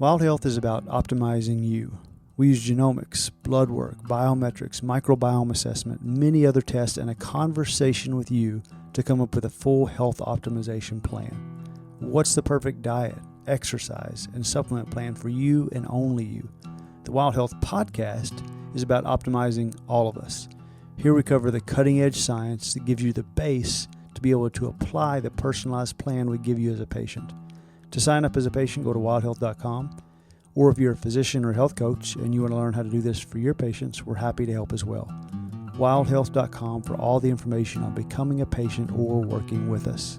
Wild Health is about optimizing you. We use genomics, blood work, biometrics, microbiome assessment, many other tests, and a conversation with you to come up with a full health optimization plan. What's the perfect diet, exercise, and supplement plan for you and only you? The Wild Health Podcast is about optimizing all of us. Here we cover the cutting edge science that gives you the base to be able to apply the personalized plan we give you as a patient. To sign up as a patient, go to wildhealth.com. Or if you're a physician or health coach and you want to learn how to do this for your patients, we're happy to help as well. Wildhealth.com for all the information on becoming a patient or working with us.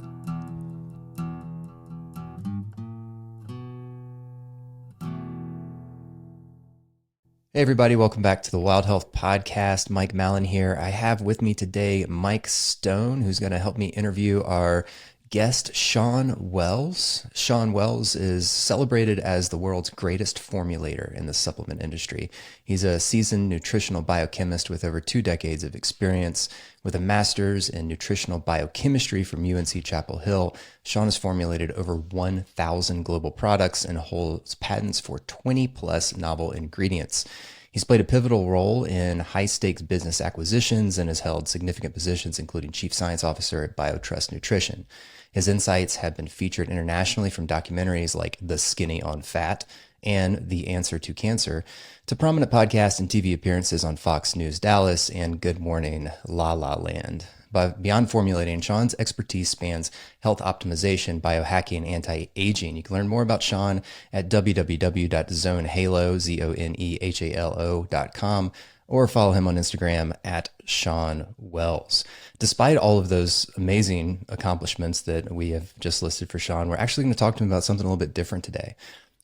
Hey everybody, welcome back to the Wild Health Podcast. Mike Mallin here. I have with me today Mike Stone, who's going to help me interview our guest, Shawn Wells. Shawn Wells is celebrated as the world's greatest formulator in the supplement industry. He's a seasoned nutritional biochemist with over 2 decades of experience. With a master's in nutritional biochemistry from UNC Chapel Hill, Shawn has formulated over 1,000 global products and holds patents for 20 plus novel ingredients. He's played a pivotal role in high-stakes business acquisitions and has held significant positions, including Chief Science Officer at BioTrust Nutrition. His insights have been featured internationally, from documentaries like The Skinny on Fat and The Answer to Cancer to prominent podcast and TV appearances on Fox News Dallas and Good Morning La La Land. But beyond formulating, Shawn's expertise spans health optimization, biohacking, and anti-aging. You can learn more about Shawn at www.zonehalo.com or follow him on Instagram at Shawn Wells. Despite all of those amazing accomplishments that we have just listed for Shawn, we're actually going to talk to him about something a little bit different today.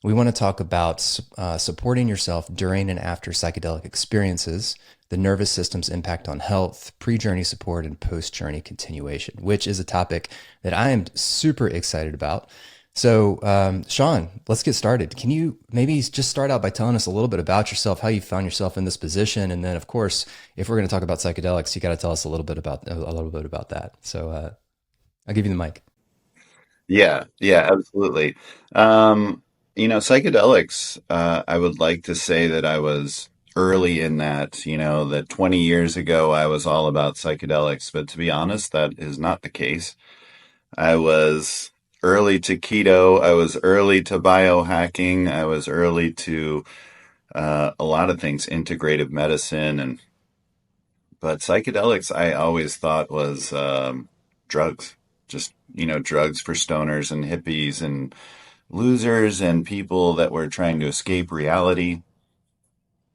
We want to talk about supporting yourself during and after psychedelic experiences, the nervous system's impact on health, pre-journey support, and post-journey continuation, which is a topic that I am super excited about. So, Shawn, let's get started. Can you maybe just start out by telling us a little bit about yourself, how you found yourself in this position, and then, of course, if we're going to talk about psychedelics, you got to tell us a little bit about that. So, I'll give you the mic. Yeah, absolutely. Psychedelics, I would like to say that I was early in that, that 20 years ago I was all about psychedelics, but to be honest, that is not the case. I was early to keto, I was early to biohacking, I was early to a lot of things, integrative medicine, but psychedelics I always thought was drugs. Just, drugs for stoners and hippies and losers and people that were trying to escape reality.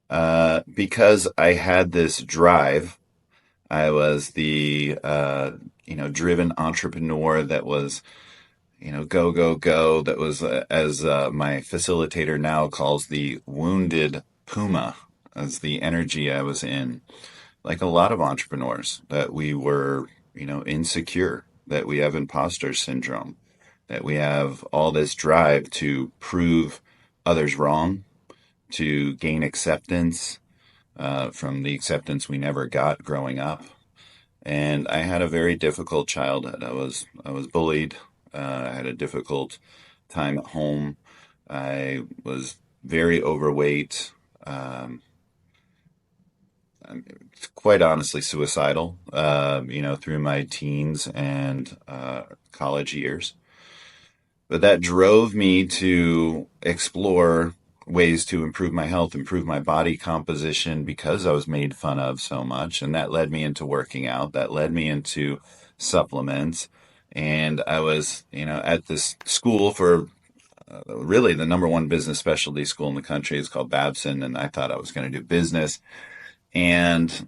Because I had this drive, I was the, driven entrepreneur that was, go, go, go. That was, as my facilitator now calls, the wounded puma, as the energy I was in. Like a lot of entrepreneurs, that we were, insecure, that we have imposter syndrome, that we have all this drive to prove others wrong, to gain acceptance from the acceptance we never got growing up. And I had a very difficult childhood. I was bullied. I had a difficult time at home. I was very overweight. Quite honestly suicidal, through my teens and college years. But that drove me to explore ways to improve my health, improve my body composition because I was made fun of so much. And that led me into working out. That led me into supplements. And I was, at this school for really the number one business specialty school in the country. It's called Babson. And I thought I was going to do business. And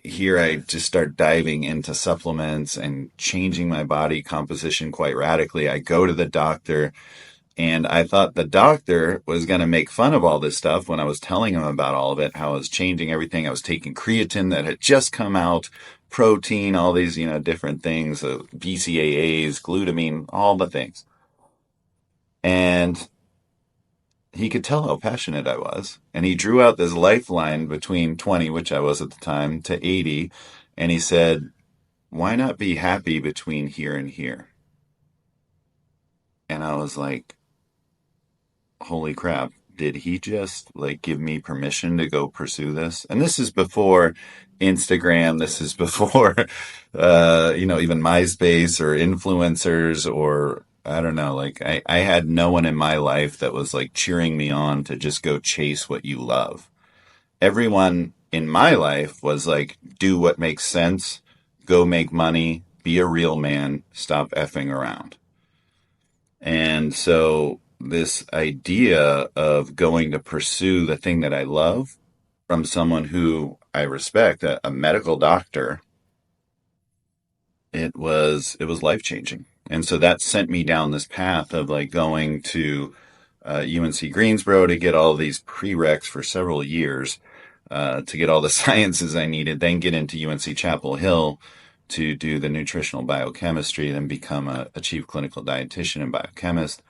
here I just start diving into supplements and changing my body composition quite radically. I go to the doctor, and I thought the doctor was going to make fun of all this stuff when I was telling him about all of it, how I was changing everything. I was taking creatine that had just come out, protein, all these, different things, BCAAs, glutamine, all the things. And he could tell how passionate I was. And he drew out this lifeline between 20, which I was at the time, to 80. And he said, why not be happy between here and here? And I was like, holy crap, did he just like give me permission to go pursue this? And this is before Instagram. This is before, even MySpace or influencers or I don't know. Like I had no one in my life that was like cheering me on to just go chase what you love. Everyone in my life was like, do what makes sense, go make money, be a real man, stop effing around. And so this idea of going to pursue the thing that I love from someone who I respect, a medical doctor, it was life changing. And so that sent me down this path of like going to UNC Greensboro to get all these prereqs for several years to get all the sciences I needed, then get into UNC Chapel Hill to do the nutritional biochemistry, then become a chief clinical dietitian and biochemist.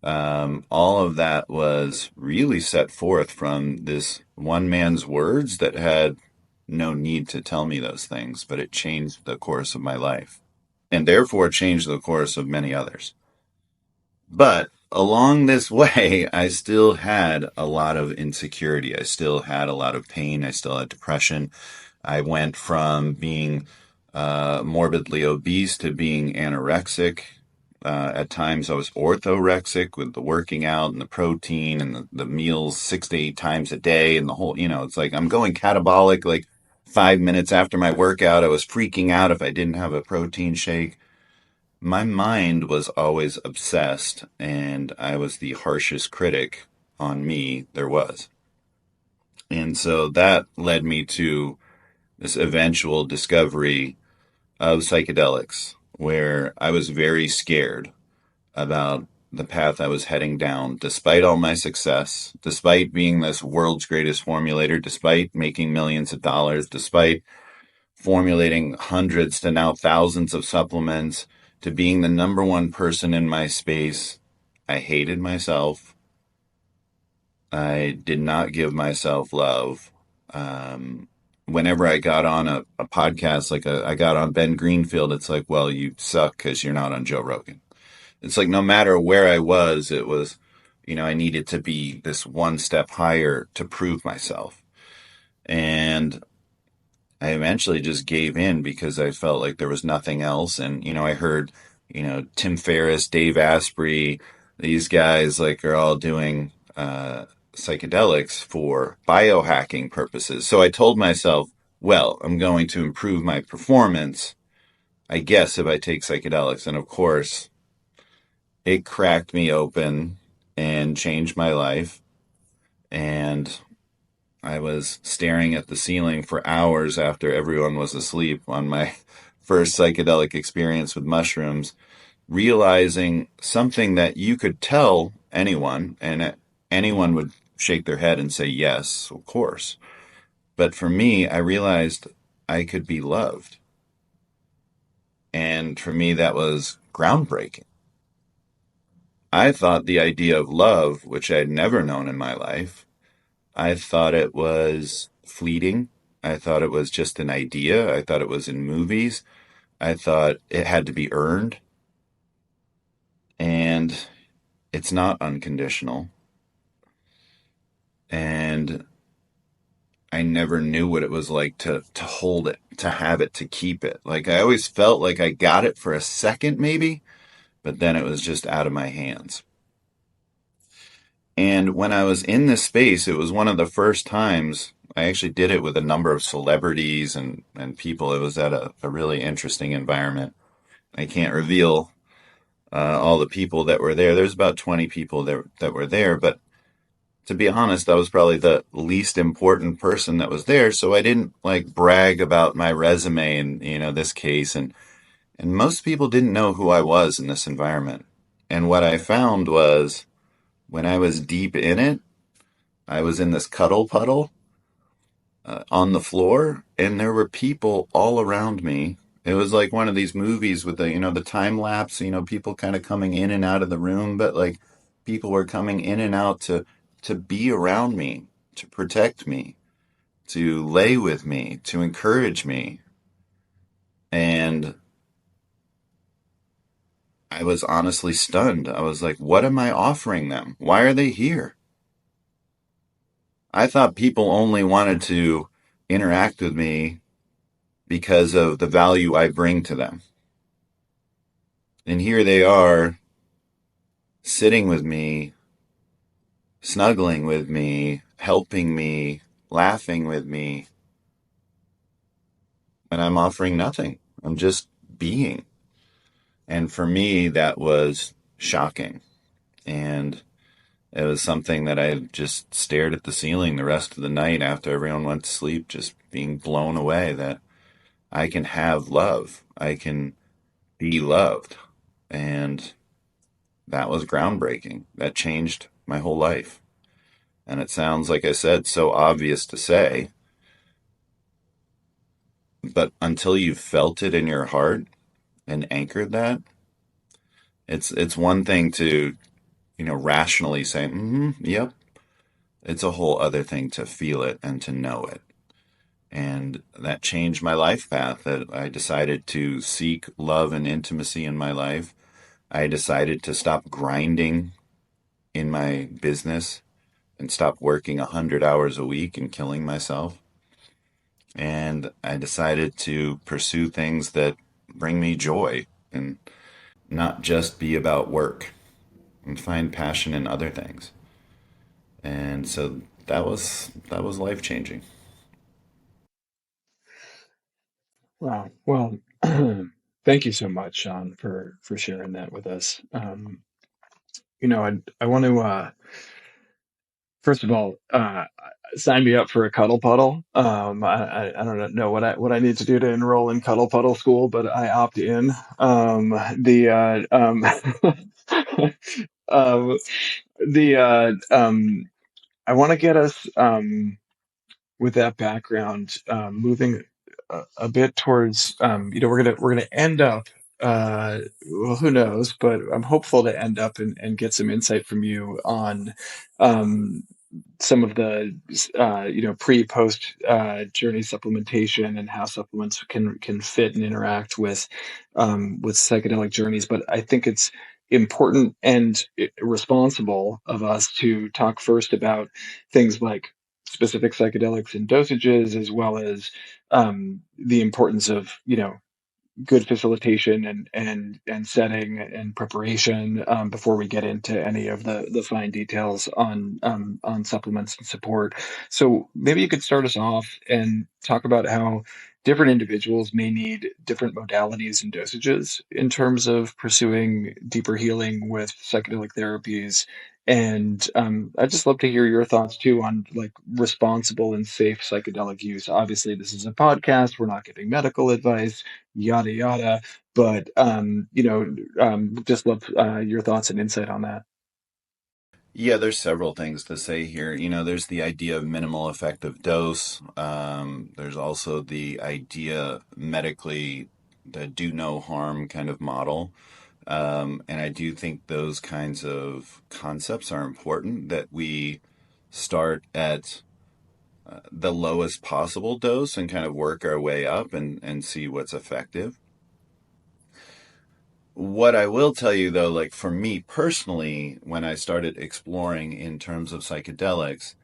All of that was really set forth from this one man's words that had no need to tell me those things, but it changed the course of my life and therefore changed the course of many others. But along this way, I still had a lot of insecurity. I still had a lot of pain. I still had depression. I went from being morbidly obese to being anorexic. At times I was orthorexic with the working out and the protein and the meals 6 to 8 times a day and the whole, it's like I'm going catabolic like 5 minutes after my workout. I was freaking out if I didn't have a protein shake. My mind was always obsessed and I was the harshest critic on me there was. And so that led me to this eventual discovery of psychedelics, where I was very scared about the path I was heading down, despite all my success, despite being this world's greatest formulator, despite making millions of dollars, despite formulating hundreds to now thousands of supplements, to being the number one person in my space. I hated myself. I did not give myself love. Whenever I got on a podcast, like I got on Ben Greenfield, it's like, well, you suck because you're not on Joe Rogan. It's like no matter where I was, it was, I needed to be this one step higher to prove myself. And I eventually just gave in because I felt like there was nothing else. And, I heard, Tim Ferriss, Dave Asprey, these guys like are all doing psychedelics for biohacking purposes. So I told myself, well, I'm going to improve my performance, I guess, if I take psychedelics. And of course, it cracked me open and changed my life. And I was staring at the ceiling for hours after everyone was asleep on my first psychedelic experience with mushrooms, realizing something that you could tell anyone, and anyone would shake their head and say, yes, of course. But for me, I realized I could be loved. And for me, that was groundbreaking. I thought the idea of love, which I had never known in my life, I thought it was fleeting. I thought it was just an idea. I thought it was in movies. I thought it had to be earned. And it's not unconditional. And I never knew what it was like to hold it, to have it, to keep it. Like I always felt like I got it for a second, maybe, but then it was just out of my hands. And when I was in this space, it was one of the first times I actually did it with a number of celebrities and people. It was at a really interesting environment. I can't reveal all the people that were there. There's about 20 people that were there, but to be honest, I was probably the least important person that was there. So I didn't like brag about my resume in, this case. And most people didn't know who I was in this environment. And what I found was when I was deep in it, I was in this cuddle puddle on the floor, and there were people all around me. It was like one of these movies with the time lapse, people kind of coming in and out of the room, but like people were coming in and out to be around me, to protect me, to lay with me, to encourage me. And I was honestly stunned. I was like, what am I offering them? Why are they here? I thought people only wanted to interact with me because of the value I bring to them. And here they are sitting with me, snuggling with me, helping me, laughing with me, and I'm offering nothing. I'm just being. And for me, that was shocking. And it was something that I just stared at the ceiling the rest of the night after everyone went to sleep, just being blown away that I can have love. I can be loved. And that was groundbreaking. That changed my whole life. And it sounds, like I said, so obvious to say, but until you've felt it in your heart and anchored that, it's one thing to, rationally say, yep. It's a whole other thing to feel it and to know it. And that changed my life path. That I decided to seek love and intimacy in my life. I decided to stop grinding in my business and stop working 100 hours a week and killing myself. And I decided to pursue things that bring me joy and not just be about work and find passion in other things. And so that was life changing. Wow. Well, thank you so much, Sean, for sharing that with us. I want to first of all sign me up for a cuddle puddle. I don't know what I need to do to enroll in cuddle puddle school, but I opt in. The um, the I want to get us with that background, moving a bit towards, we're gonna end up, well, who knows, but I'm hopeful to end up and get some insight from you on um, some of the pre-post journey supplementation and how supplements can fit and interact with psychedelic journeys. But I think it's important and responsible of us to talk first about things like specific psychedelics and dosages, as well as the importance of good facilitation and setting and preparation before we get into any of the fine details on supplements and support. So maybe you could start us off and talk about how different individuals may need different modalities and dosages in terms of pursuing deeper healing with psychedelic therapies. And I'd just love to hear your thoughts too on like responsible and safe psychedelic use. Obviously, this is a podcast. We're not giving medical advice, yada yada. But just love your thoughts and insight on that. Yeah, there's several things to say here. There's the idea of minimal effective dose. There's also the idea medically, the do no harm kind of model. And I do think those kinds of concepts are important, that we start at the lowest possible dose and kind of work our way up and see what's effective. What I will tell you though, like for me personally, when I started exploring in terms of psychedelics,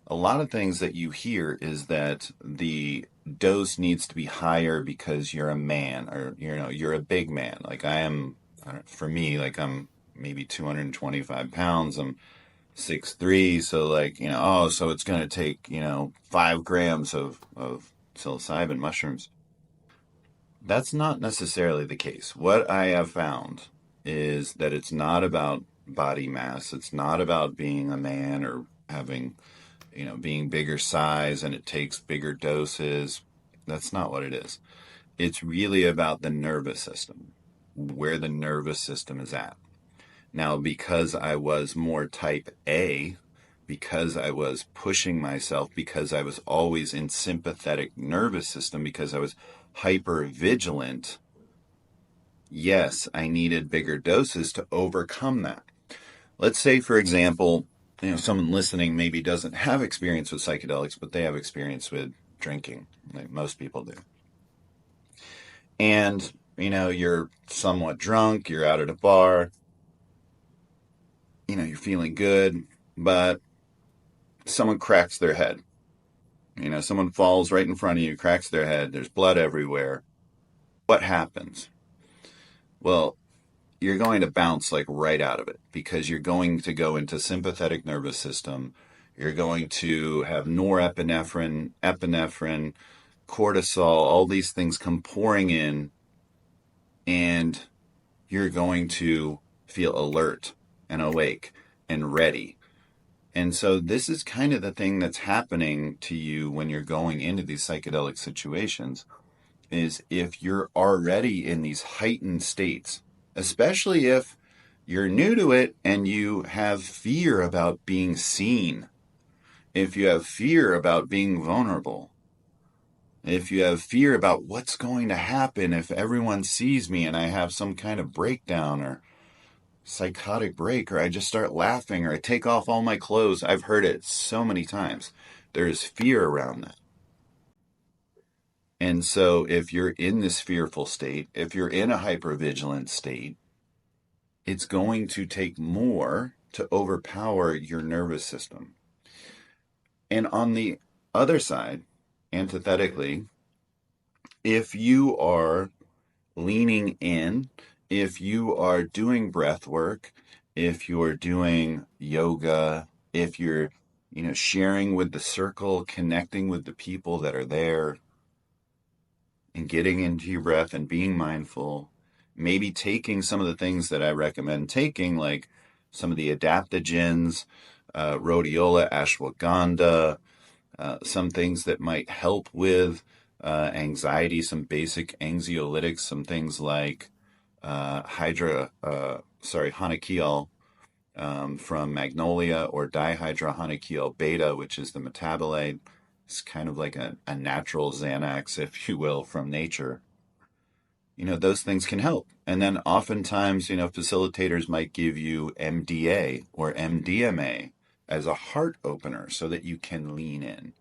a lot of things that you hear is that the dose needs to be higher because you're a man, or you're a big man. Like I am, for me, like I'm maybe 225 pounds. I'm 6'3", so like oh, so it's going to take 5 grams of psilocybin mushrooms. That's not necessarily the case. What I have found is that it's not about body mass. It's not about being a man or having, being bigger size and it takes bigger doses. That's not what it is. It's really about the nervous system, where the nervous system is at. Now, because I was more type A, because I was pushing myself, because I was always in sympathetic nervous system, because I was hyper vigilant, yes, I needed bigger doses to overcome that. Let's say, for example, someone listening maybe doesn't have experience with psychedelics, but they have experience with drinking, like most people do. And you're somewhat drunk, you're out at a bar, you're feeling good, but someone cracks their head. Someone falls right in front of you, cracks their head, there's blood everywhere. What happens? Well, you're going to bounce like right out of it because you're going to go into sympathetic nervous system. You're going to have norepinephrine, epinephrine, cortisol, all these things come pouring in, and you're going to feel alert and awake and ready. And so this is kind of the thing that's happening to you when you're going into these psychedelic situations, is if you're already in these heightened states, especially if you're new to it and you have fear about being seen, if you have fear about being vulnerable, if you have fear about what's going to happen if everyone sees me and I have some kind of breakdown or psychotic break, or I just start laughing, or I take off all my clothes. I've heard it so many times. There's fear around that. And so if you're in this fearful state, if you're in a hypervigilant state, it's going to take more to overpower your nervous system. And on the other side, antithetically, if you are leaning in, if you are doing breath work, if you're doing yoga, if you're, sharing with the circle, connecting with the people that are there, and getting into your breath and being mindful, maybe taking some of the things that I recommend taking, like some of the adaptogens, rhodiola, ashwagandha, some things that might help with anxiety, some basic anxiolytics, some things like hanakiol from magnolia, or dihydrohanakiol beta, which is the metabolite. It's kind of like a natural Xanax, if you will, from nature. Those things can help. And then oftentimes, facilitators might give you MDA or MDMA as a heart opener so that you can lean in.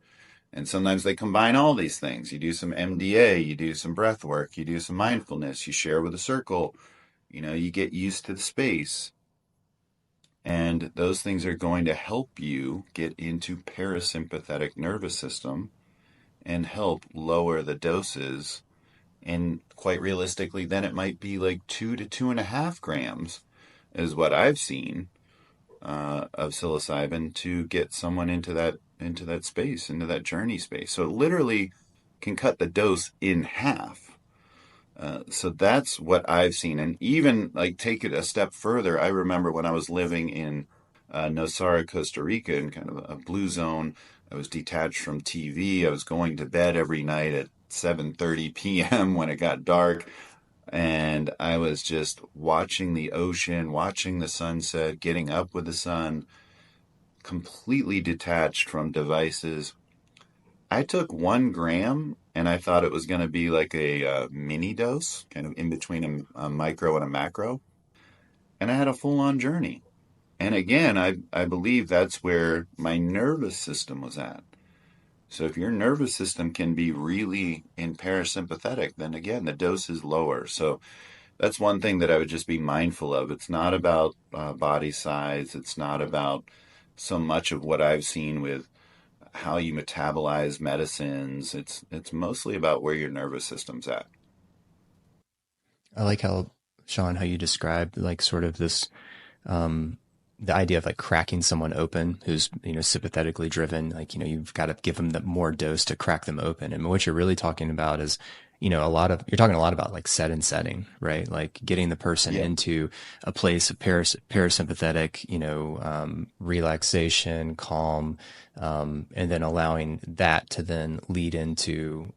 And sometimes they combine all these things. You do some MDA, you do some breath work, you do some mindfulness, you share with a circle, you get used to the space. And those things are going to help you get into parasympathetic nervous system and help lower the doses. And quite realistically, then it might be like 2 to 2.5 grams is what I've seen of psilocybin to get someone into that space, into that journey space. So it literally can cut the dose in half. So that's what I've seen. And even like take it a step further, I remember when I was living in Nosara, Costa Rica, in kind of a blue zone. I was detached from TV. I was going to bed every night at 7:30 p.m. when it got dark. And I was just watching the ocean, watching the sunset, getting up with the sun, completely detached from devices. I took 1 gram and I thought it was going to be like a mini dose, kind of in between a micro and a macro. And I had a full on journey. And again, I believe that's where my nervous system was at. So if your nervous system can be really in parasympathetic, then again, the dose is lower. So that's one thing that I would just be mindful of. It's not about body size. It's not about so much of what I've seen with how you metabolize medicines. It's mostly about where your nervous system's at. I like how, Shawn, how you described like sort of this, the idea of like cracking someone open who's, sympathetically driven, like, you've got to give them the more dose to crack them open. And what you're really talking about is, you're talking a lot about like set and setting, right? Like getting the person into a place of parasympathetic, relaxation, calm, and then allowing that to then lead into,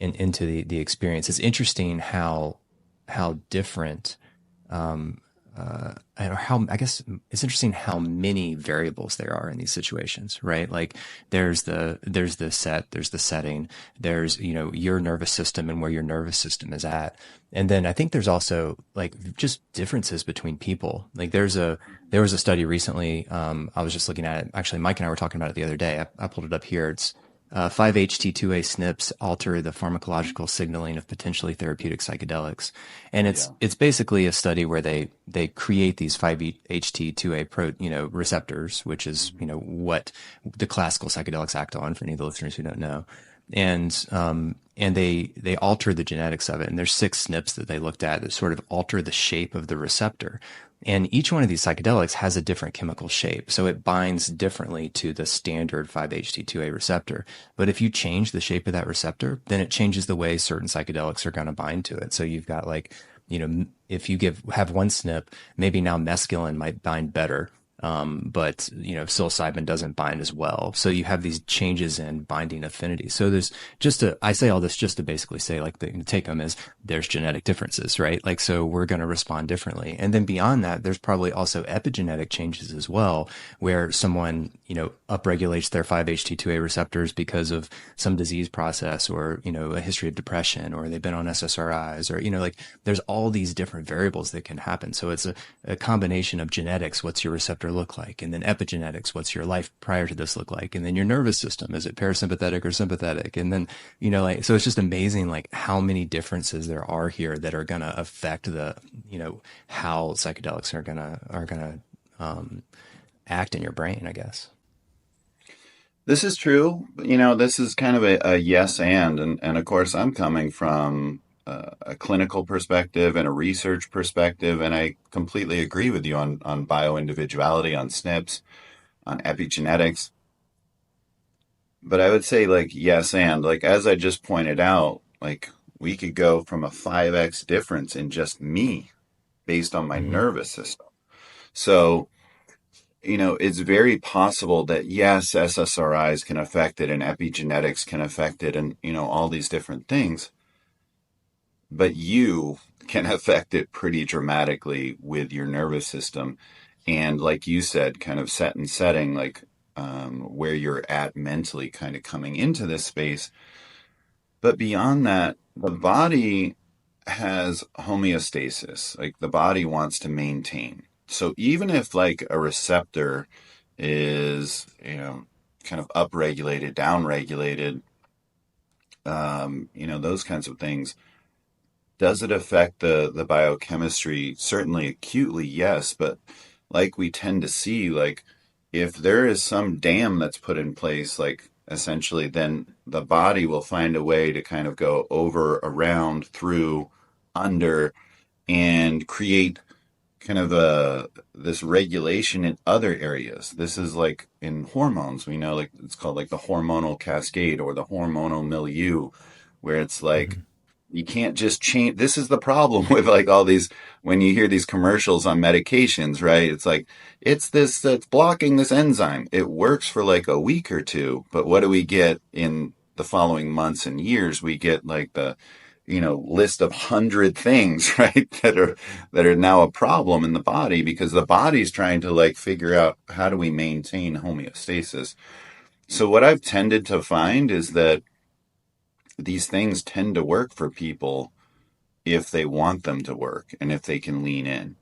into the experience. It's interesting how different, I guess it's interesting how many variables there are in these situations, right? Like there's the set, there's the setting, there's, your nervous system and where your nervous system is at. And then I think there's also like just differences between people. Like there was a study recently. I was just looking at it. Actually, Mike and I were talking about it the other day. I pulled it up here. 5-HT2A SNPs alter the pharmacological signaling of potentially therapeutic psychedelics, and Yeah. it's basically a study where they create these 5-HT2A receptors, which is what the classical psychedelics act on for any of the listeners who don't know, and they alter the genetics of it. And there's 6 SNPs that they looked at that sort of alter the shape of the receptor. And each one of these psychedelics has a different chemical shape. So it binds differently to the standard 5-HT2A receptor. But if you change the shape of that receptor, then it changes the way certain psychedelics are going to bind to it. So you've got if you have one SNP, maybe now mescaline might bind better. But psilocybin doesn't bind as well. So you have these changes in binding affinity. So I say all this just to basically say, like, the take home is there's genetic differences, right? Like, so we're going to respond differently. And then beyond that, there's probably also epigenetic changes as well, where someone, upregulates their 5-HT2A receptors because of some disease process, or, a history of depression, or they've been on SSRIs, or, there's all these different variables that can happen. So it's a combination of genetics. What's your receptor look like? And then epigenetics, what's your life prior to this look like? And then your nervous system, is it parasympathetic or sympathetic? And then, so it's just amazing, like, how many differences there are here that are going to affect how psychedelics are going to act in your brain, I guess. This is true. This is kind of a yes and of course I'm coming from a clinical perspective and a research perspective, and I completely agree with you on bioindividuality, on SNPs, on epigenetics. But I would say, like, yes and, like, as I just pointed out, like, we could go from a 5x difference in just me based on my Mm-hmm. nervous system. So it's very possible that, yes, SSRIs can affect it and epigenetics can affect it and, all these different things, but you can affect it pretty dramatically with your nervous system. And like you said, kind of set and setting, like, where you're at mentally kind of coming into this space. But beyond that, the body has homeostasis. Like, the body wants to maintain. So even if, like, a receptor is, kind of upregulated, downregulated, those kinds of things, does it affect the biochemistry? Certainly acutely, yes. But like we tend to see, like, if there is some dam that's put in place, like, essentially, then the body will find a way to kind of go over, around, through, under, and create kind of this regulation in other areas. This is like in hormones. We know, like, it's called, like, the hormonal cascade or the hormonal milieu, where it's like, Mm-hmm. you can't just change. This is the problem with, like, all these, when you hear these commercials on medications, right? It's like, it's this that's blocking this enzyme. It works for like a week or two, but what do we get in the following months and years? We get, like, the list of 100 things, right, that are now a problem in the body, because the body's trying to, like, figure out, how do we maintain homeostasis. So what I've tended to find is that these things tend to work for people if they want them to work and if they can lean in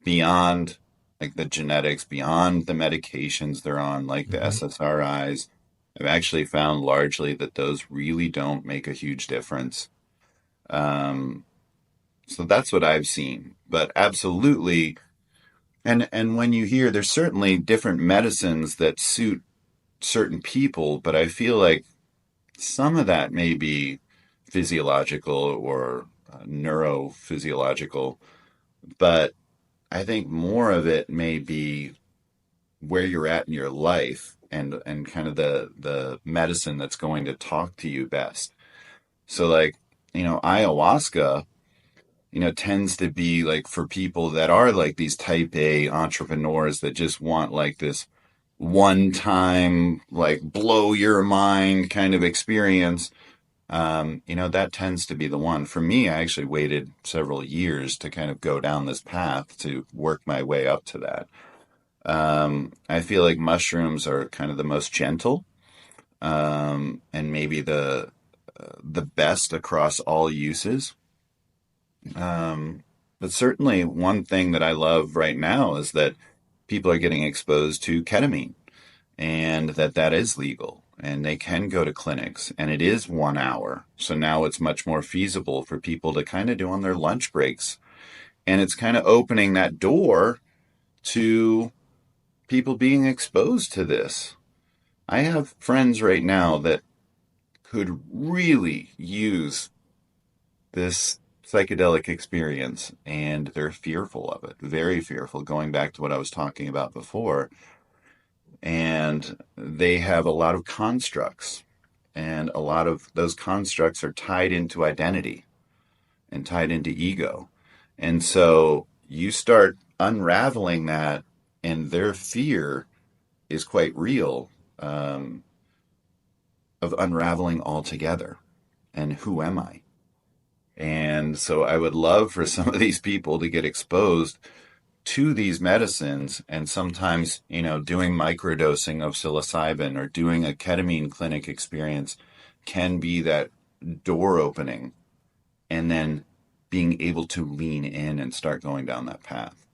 beyond, like, the genetics, beyond the medications they're on, like the Mm-hmm. SSRIs. I've actually found largely that those really don't make a huge difference. Um, so that's what I've seen. But absolutely, and when you hear, there's certainly different medicines that suit certain people, but I feel like some of that may be physiological or neurophysiological, but I think more of it may be where you're at in your life, and kind of the medicine that's going to talk to you best. So, like, ayahuasca, tends to be, like, for people that are, like, these type A entrepreneurs that just want, like, this one time, like, blow your mind kind of experience. That tends to be the one. For me, I actually waited several years to kind of go down this path to work my way up to that. I feel like mushrooms are kind of the most gentle, and maybe the best across all uses. But certainly, one thing that I love right now is that people are getting exposed to ketamine, and that is legal. and they can go to clinics, and it is 1 hour. So now it's much more feasible for people to kind of do on their lunch breaks. And it's kind of opening that door to people being exposed to this. I have friends right now that could really use this psychedelic experience, and they're fearful of it, very fearful, going back to what I was talking about before. And they have a lot of constructs, and a lot of those constructs are tied into identity and tied into ego. And so you start unraveling that, and their fear is quite real, of unraveling altogether. And who am I? And so I would love for some of these people to get exposed to these medicines, and sometimes, doing microdosing of psilocybin or doing a ketamine clinic experience can be that door opening, and then being able to lean in and start going down that path.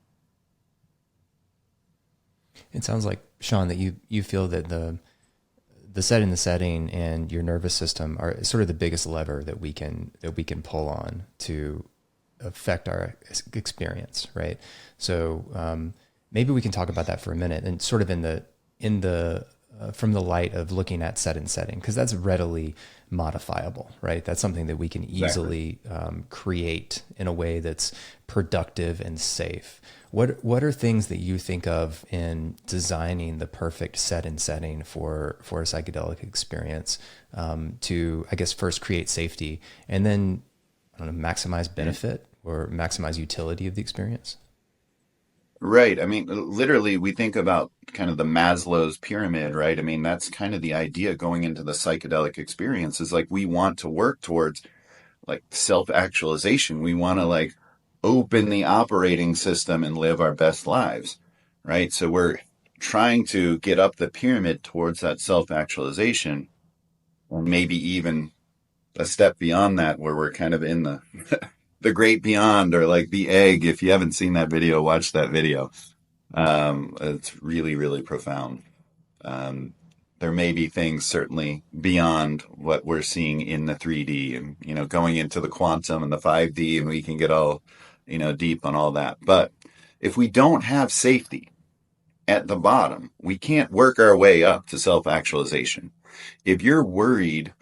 It sounds like, Shawn, that you feel that the setting and your nervous system are sort of the biggest lever that we can pull on to affect our experience, right? So maybe we can talk about that for a minute, and sort of in the from the light of looking at set and setting, because that's readily modifiable, right? That's something that we can easily create in a way that's productive and safe. What are things that you think of in designing the perfect set and setting for a psychedelic experience, to, I guess, first create safety and then, I don't know, maximize benefit or maximize utility of the experience? Right. I mean, literally, we think about kind of the Maslow's pyramid, right? I mean, that's kind of the idea going into the psychedelic experience, is like we want to work towards like self-actualization. We want to like open the operating system and live our best lives, right? So we're trying to get up the pyramid towards that self-actualization, or maybe even a step beyond that, where we're kind of in the great beyond, or like the egg. If you haven't seen that video, watch that video. It's really, really profound. There may be things certainly beyond what we're seeing in the 3D, and, going into the quantum and the 5D, and we can get all, deep on all that. But if we don't have safety at the bottom, we can't work our way up to self-actualization. If you're worried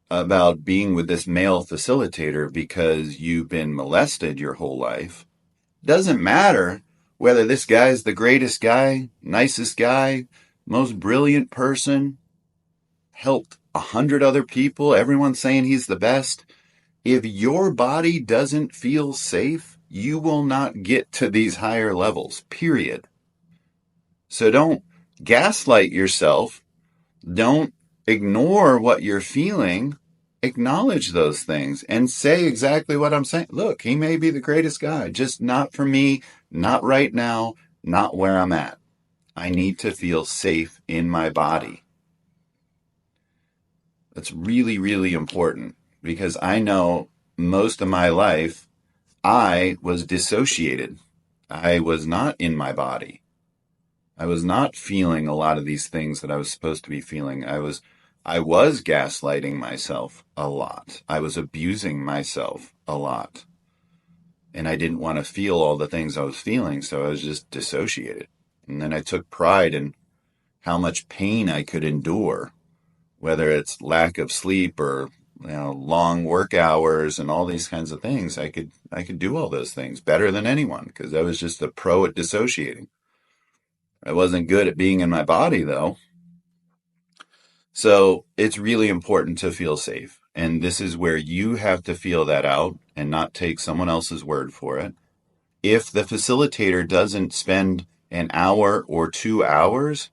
about being with this male facilitator because you've been molested your whole life, doesn't matter whether this guy's the greatest guy, nicest guy, most brilliant person, helped 100 other people, everyone's saying he's the best. If your body doesn't feel safe, you will not get to these higher levels, period. So don't gaslight yourself. Don't ignore what you're feeling. Acknowledge those things and say exactly what I'm saying. Look, he may be the greatest guy, just not for me, not right now, not where I'm at. I need to feel safe in my body. That's really, really important, because I know most of my life I was dissociated. I was not in my body. I was not feeling a lot of these things that I was supposed to be feeling. I was gaslighting myself a lot. I was abusing myself a lot. And I didn't want to feel all the things I was feeling, so I was just dissociated. And then I took pride in how much pain I could endure, whether it's lack of sleep or, long work hours and all these kinds of things. I could do all those things better than anyone, because I was just a pro at dissociating. I wasn't good at being in my body, though. So it's really important to feel safe. And this is where you have to feel that out and not take someone else's word for it. If the facilitator doesn't spend an hour or 2 hours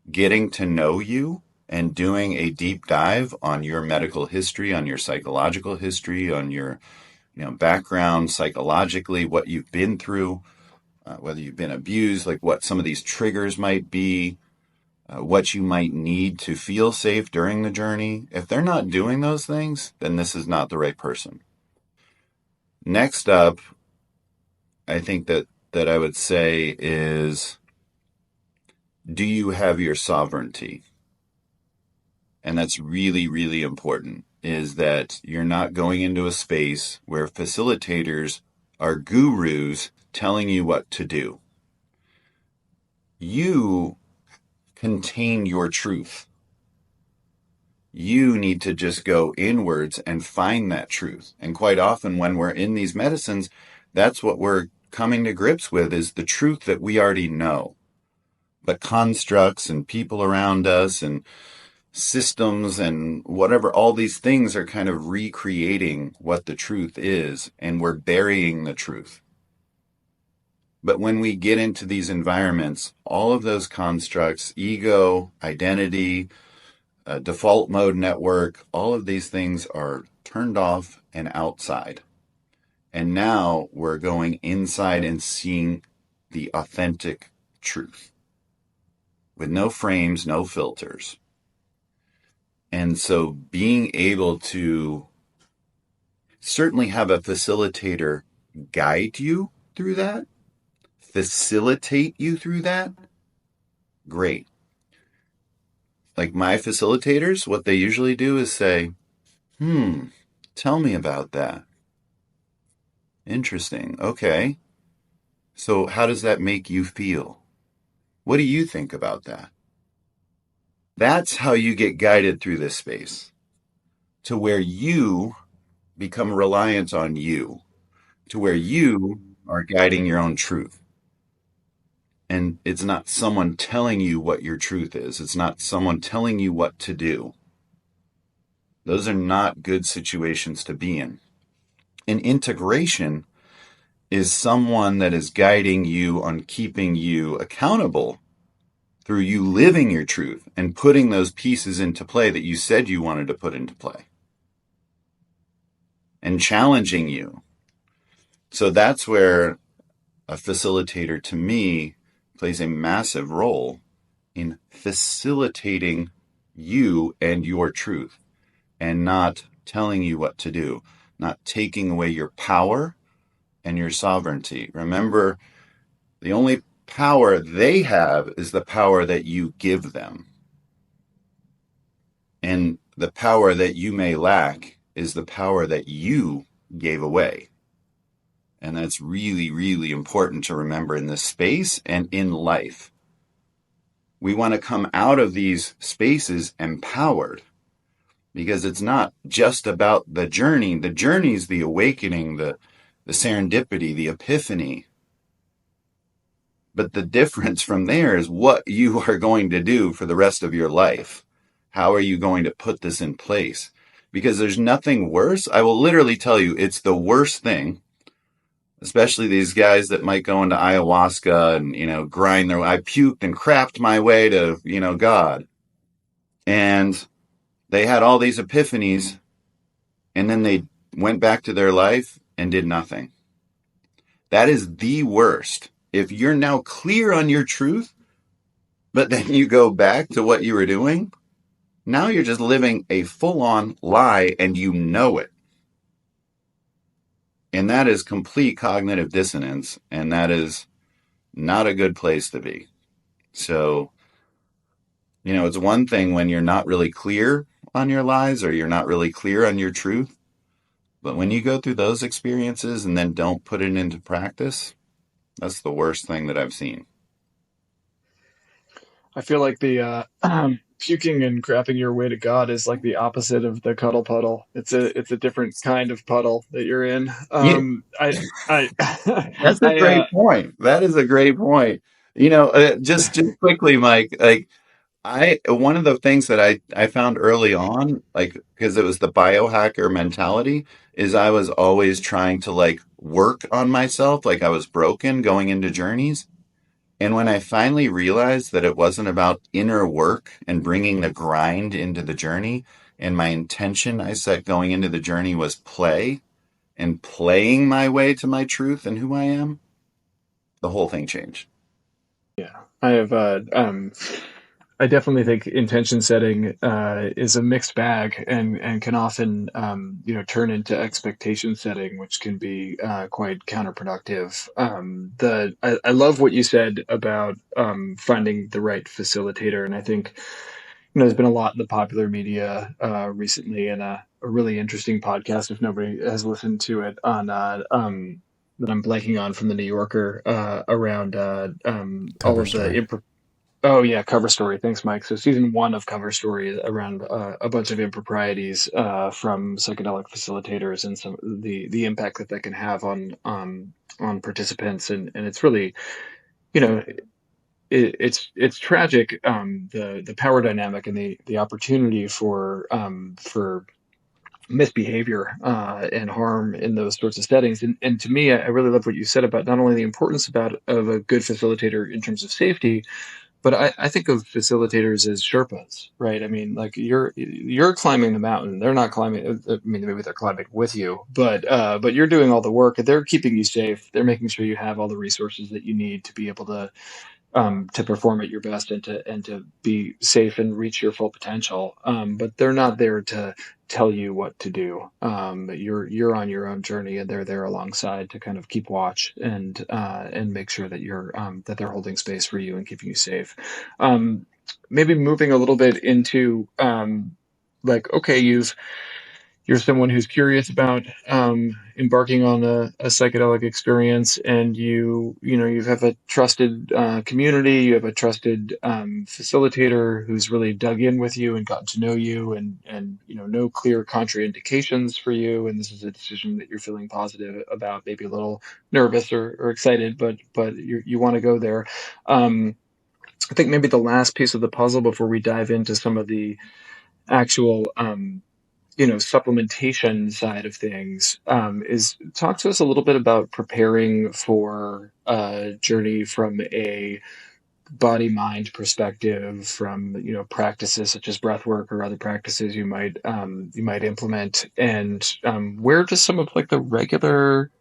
getting to know you and doing a deep dive on your medical history, on your psychological history, on your background psychologically, what you've been through, whether you've been abused, like what some of these triggers might be, what you might need to feel safe during the journey. If they're not doing those things, then this is not the right person. Next up, I think that I would say is, do you have your sovereignty? and that's really, really important, is that you're not going into a space where facilitators are gurus telling you what to do. You contain your truth. You need to just go inwards and find that truth. And quite often when we're in these medicines, that's what we're coming to grips with, is the truth that we already know. But constructs and people around us and systems and whatever, all these things are kind of recreating what the truth is, and we're burying the truth. But when we get into these environments, all of those constructs, ego, identity, default mode network, all of these things are turned off and outside. And now we're going inside and seeing the authentic truth with no frames, no filters. And so being able to certainly have a facilitator guide you through that, facilitate you through that, great. Like my facilitators, what they usually do is say, tell me about that. Interesting. Okay. So how does that make you feel? What do you think about that? That's how you get guided through this space, to where you become reliant on you, to where you are guiding your own truth. And it's not someone telling you what your truth is. It's not someone telling you what to do. Those are not good situations to be in. An integration is someone that is guiding you on keeping you accountable through you living your truth and putting those pieces into play that you said you wanted to put into play, and challenging you. So that's where a facilitator, to me, plays a massive role in facilitating you and your truth, and not telling you what to do, not taking away your power and your sovereignty. Remember, the only power they have is the power that you give them. And the power that you may lack is the power that you gave away. And that's really, really important to remember in this space and in life. We want to come out of these spaces empowered, because it's not just about the journey. The journey is the awakening, the serendipity, the epiphany. But the difference from there is what you are going to do for the rest of your life. How are you going to put this in place? Because there's nothing worse. I will literally tell you, it's the worst thing, especially these guys that might go into ayahuasca and, grind their, I puked and crapped my way to, God. And they had all these epiphanies, and then they went back to their life and did nothing. That is the worst. If you're now clear on your truth, but then you go back to what you were doing, now you're just living a full-on lie, and you know it. And that is complete cognitive dissonance, and that is not a good place to be. So, it's one thing when you're not really clear on your lies, or you're not really clear on your truth. But when you go through those experiences and then don't put it into practice, that's the worst thing that I've seen. I feel like the puking and crapping your way to God is like the opposite of the cuddle puddle. It's a different kind of puddle that you're in. Yeah, I that's a great point. That is a great point. Just quickly, Mike, like one of the things that I found early on, like, because it was the biohacker mentality, is I was always trying to like work on myself, like I was broken going into journeys. And when I finally realized that it wasn't about inner work and bringing the grind into the journey, and my intention I set going into the journey was play and playing my way to my truth and who I am, the whole thing changed. I have I definitely think intention setting is a mixed bag, and can often turn into expectation setting, which can be quite counterproductive. I love what you said about finding the right facilitator, and I think there's been a lot in the popular media recently, and a really interesting podcast, if nobody has listened to it, on that I'm blanking on, from the New Yorker, around all Cover of the story. oh yeah, Cover Story. Thanks, Mike. So season one of Cover Story, around a bunch of improprieties from psychedelic facilitators, and some the impact that can have on participants, and it's really, you know it's tragic, the power dynamic and the opportunity for misbehavior and harm in those sorts of settings. And to me, I really love what you said about not only the importance of a good facilitator in terms of safety, but I think of facilitators as Sherpas, right? I mean, like, you're climbing the mountain. They're not climbing. I mean, maybe they're climbing with you, but you're doing all the work. They're keeping you safe. They're making sure you have all the resources that you need to be able to perform at your best, and to be safe and reach your full potential. But they're not there to tell you what to do. You're on your own journey, and they're there alongside to kind of keep watch, and make sure that that they're holding space for you and keeping you safe. Um, Maybe moving a little bit into, like, okay, you're someone who's curious about embarking on a psychedelic experience, and you have a trusted community, you have a trusted facilitator who's really dug in with you and gotten to know you, and no clear contraindications for you, and this is a decision that you're feeling positive about, maybe a little nervous or excited, but you want to go there. um, I think maybe the last piece of the puzzle before we dive into some of the actual supplementation side of things, is talk to us a little bit about preparing for a journey from a body mind perspective, from practices such as breath work or other practices you might implement, and where does some of, like, the regular,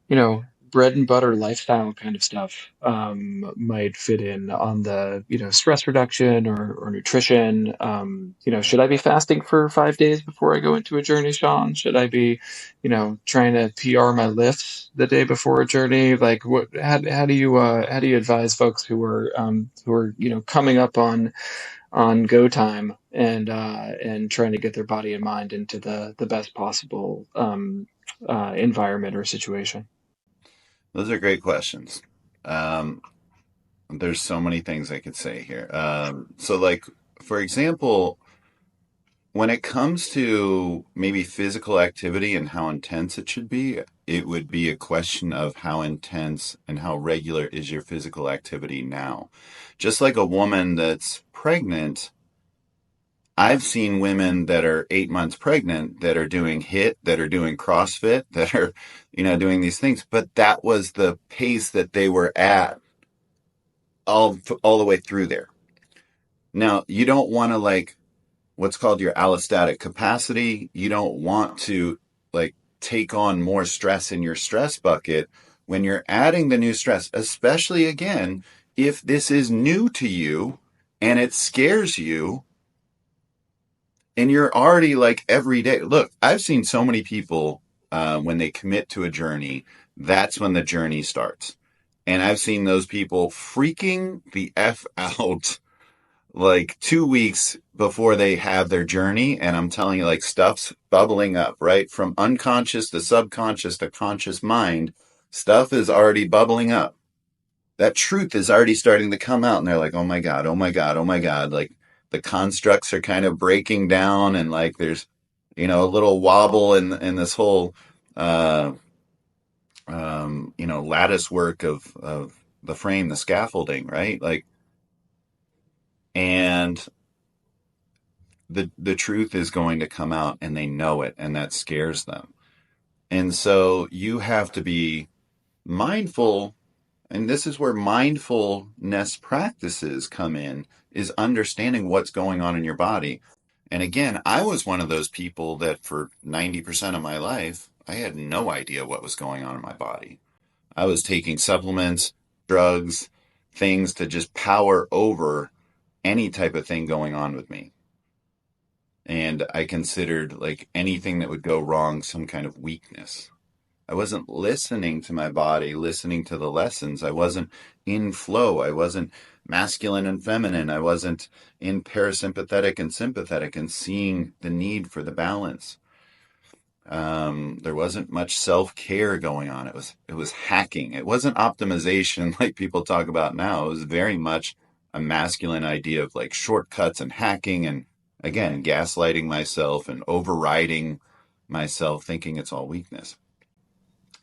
you know, bread and butter lifestyle kind of stuff might fit in on the, stress reduction or nutrition. Should I be fasting for 5 days before I go into a journey, Sean? Should I be, trying to PR my lifts the day before a journey? Like, how do you advise folks who are coming up on go time, and trying to get their body and mind into the best possible environment or situation? Those are great questions. Um, there's so many things I could say here. So, like, for example, when it comes to maybe physical activity and how intense it should be, it would be a question of how intense and how regular is your physical activity now. Just like a woman that's pregnant, I've seen women that are 8 months pregnant that are doing HIIT, that are doing CrossFit, that are, doing these things, but that was the pace that they were at all the way through there. Now, you don't want to, like, what's called your allostatic capacity. You don't want to, like, take on more stress in your stress bucket when you're adding the new stress, especially, again, if this is new to you and it scares you and you're already, like, every day. Look, I've seen so many people, when they commit to a journey, that's when the journey starts. And I've seen those people freaking the F out like 2 weeks before they have their journey. And I'm telling you, like, stuff's bubbling up, right? From unconscious to subconscious to conscious mind, stuff is already bubbling up. That truth is already starting to come out. And they're like, oh my God, oh my God, oh my God. Like, the constructs are kind of breaking down, and, like, there's, a little wobble in this whole, uh, lattice work of the frame, the scaffolding, right? Like, and the truth is going to come out, and they know it, and that scares them. And so you have to be mindful, and this is where mindfulness practices come in, is understanding what's going on in your body. And again, I was one of those people that for 90% of my life, I had no idea what was going on in my body. I was taking supplements, drugs, things to just power over any type of thing going on with me. And I considered, like, anything that would go wrong some kind of weakness. I wasn't listening to my body, listening to the lessons. I wasn't in flow. I wasn't masculine and feminine. I wasn't in parasympathetic and sympathetic and seeing the need for the balance. There wasn't much self-care going on. It was hacking. It wasn't optimization like people talk about now. It was very much a masculine idea of like shortcuts and hacking and again gaslighting myself and overriding myself, thinking it's all weakness.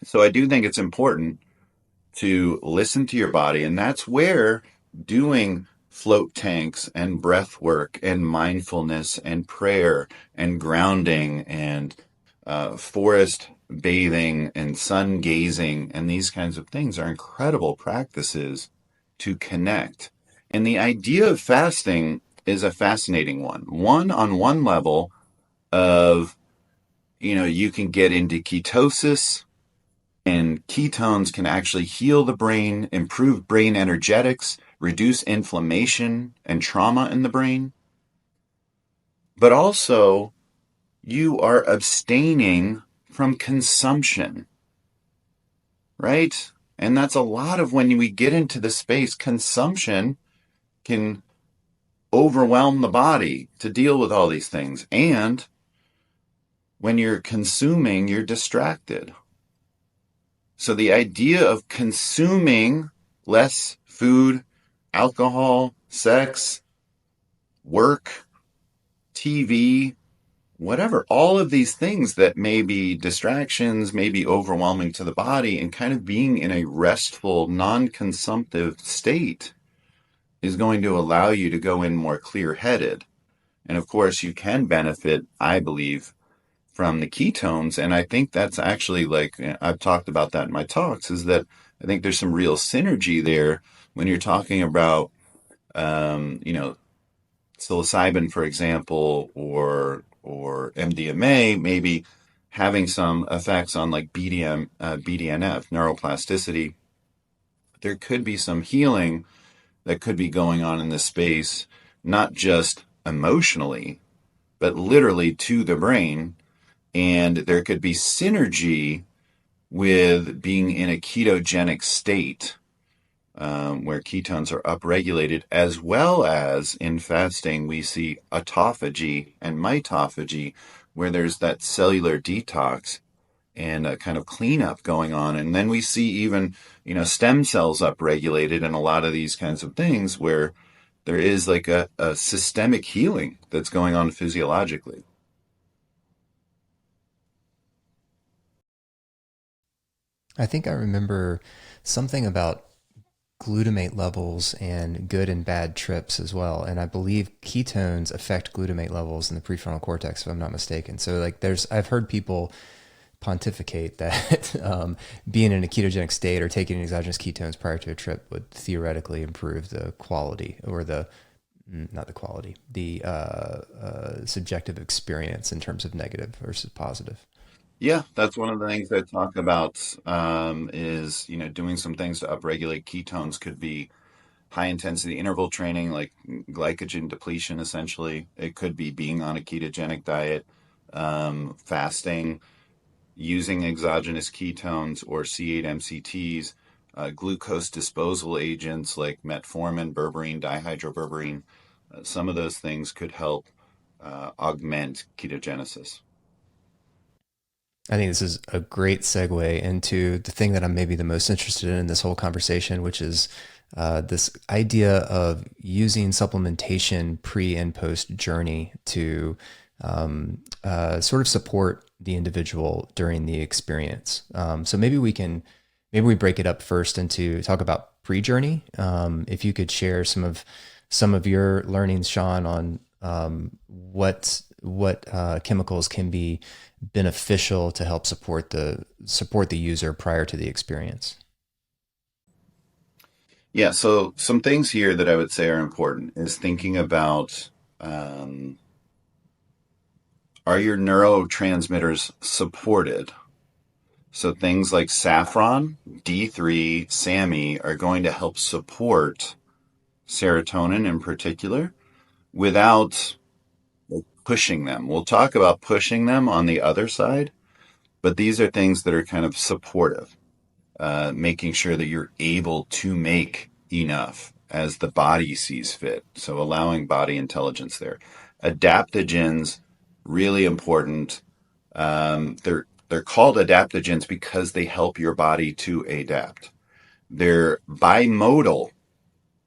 So I do think it's important to listen to your body. And that's where doing float tanks and breath work and mindfulness and prayer and grounding and forest bathing and sun gazing and these kinds of things are incredible practices to connect. And the idea of fasting is a fascinating one. One, on one level of, you can get into ketosis, and ketones can actually heal the brain, improve brain energetics, reduce inflammation and trauma in the brain. But also, you are abstaining from consumption, right? And that's a lot of when we get into the space, consumption can overwhelm the body to deal with all these things. And when you're consuming, you're distracted. So the idea of consuming less food, alcohol, sex, work, TV, whatever, all of these things that may be distractions, may be overwhelming to the body, and kind of being in a restful, non-consumptive state is going to allow you to go in more clear-headed. And of course, you can benefit, I believe, from the ketones. And I think that's actually like, I've talked about that in my talks, is that I think there's some real synergy there when you're talking about, psilocybin, for example, or MDMA, maybe having some effects on like BDNF, neuroplasticity. There could be some healing that could be going on in this space, not just emotionally, but literally to the brain. And there could be synergy with being in a ketogenic state, where ketones are upregulated, as well as in fasting, we see autophagy and mitophagy, where there's that cellular detox and a kind of cleanup going on. And then we see even, stem cells upregulated and a lot of these kinds of things where there is like a systemic healing that's going on physiologically. I think I remember something about glutamate levels and good and bad trips as well. And I believe ketones affect glutamate levels in the prefrontal cortex, if I'm not mistaken. So like I've heard people pontificate that being in a ketogenic state or taking exogenous ketones prior to a trip would theoretically improve the quality or not the quality, the subjective experience in terms of negative versus positive. Yeah, that's one of the things I talk about, is, doing some things to upregulate ketones could be high intensity interval training, like glycogen depletion, essentially. It could be being on a ketogenic diet, fasting, using exogenous ketones or C8-MCTs, glucose disposal agents like metformin, berberine, dihydroberberine. Some of those things could help augment ketogenesis. I think this is a great segue into the thing that I'm maybe the most interested in this whole conversation, which is this idea of using supplementation pre and post journey to sort of support the individual during the experience. So maybe we break it up first into talk about pre-journey. If you could share some of your learnings, Shawn, on what chemicals can be beneficial to help support the user prior to the experience. Yeah, so some things here that I would say are important is thinking about, are your neurotransmitters supported? So things like saffron, D3, SAMe are going to help support serotonin in particular without pushing them. We'll talk about pushing them on the other side, But these are things that are kind of supportive, making sure that you're able to make enough as the body sees fit. So allowing body intelligence there. Adaptogens, really important. They're called adaptogens because they help your body to adapt. They're bimodal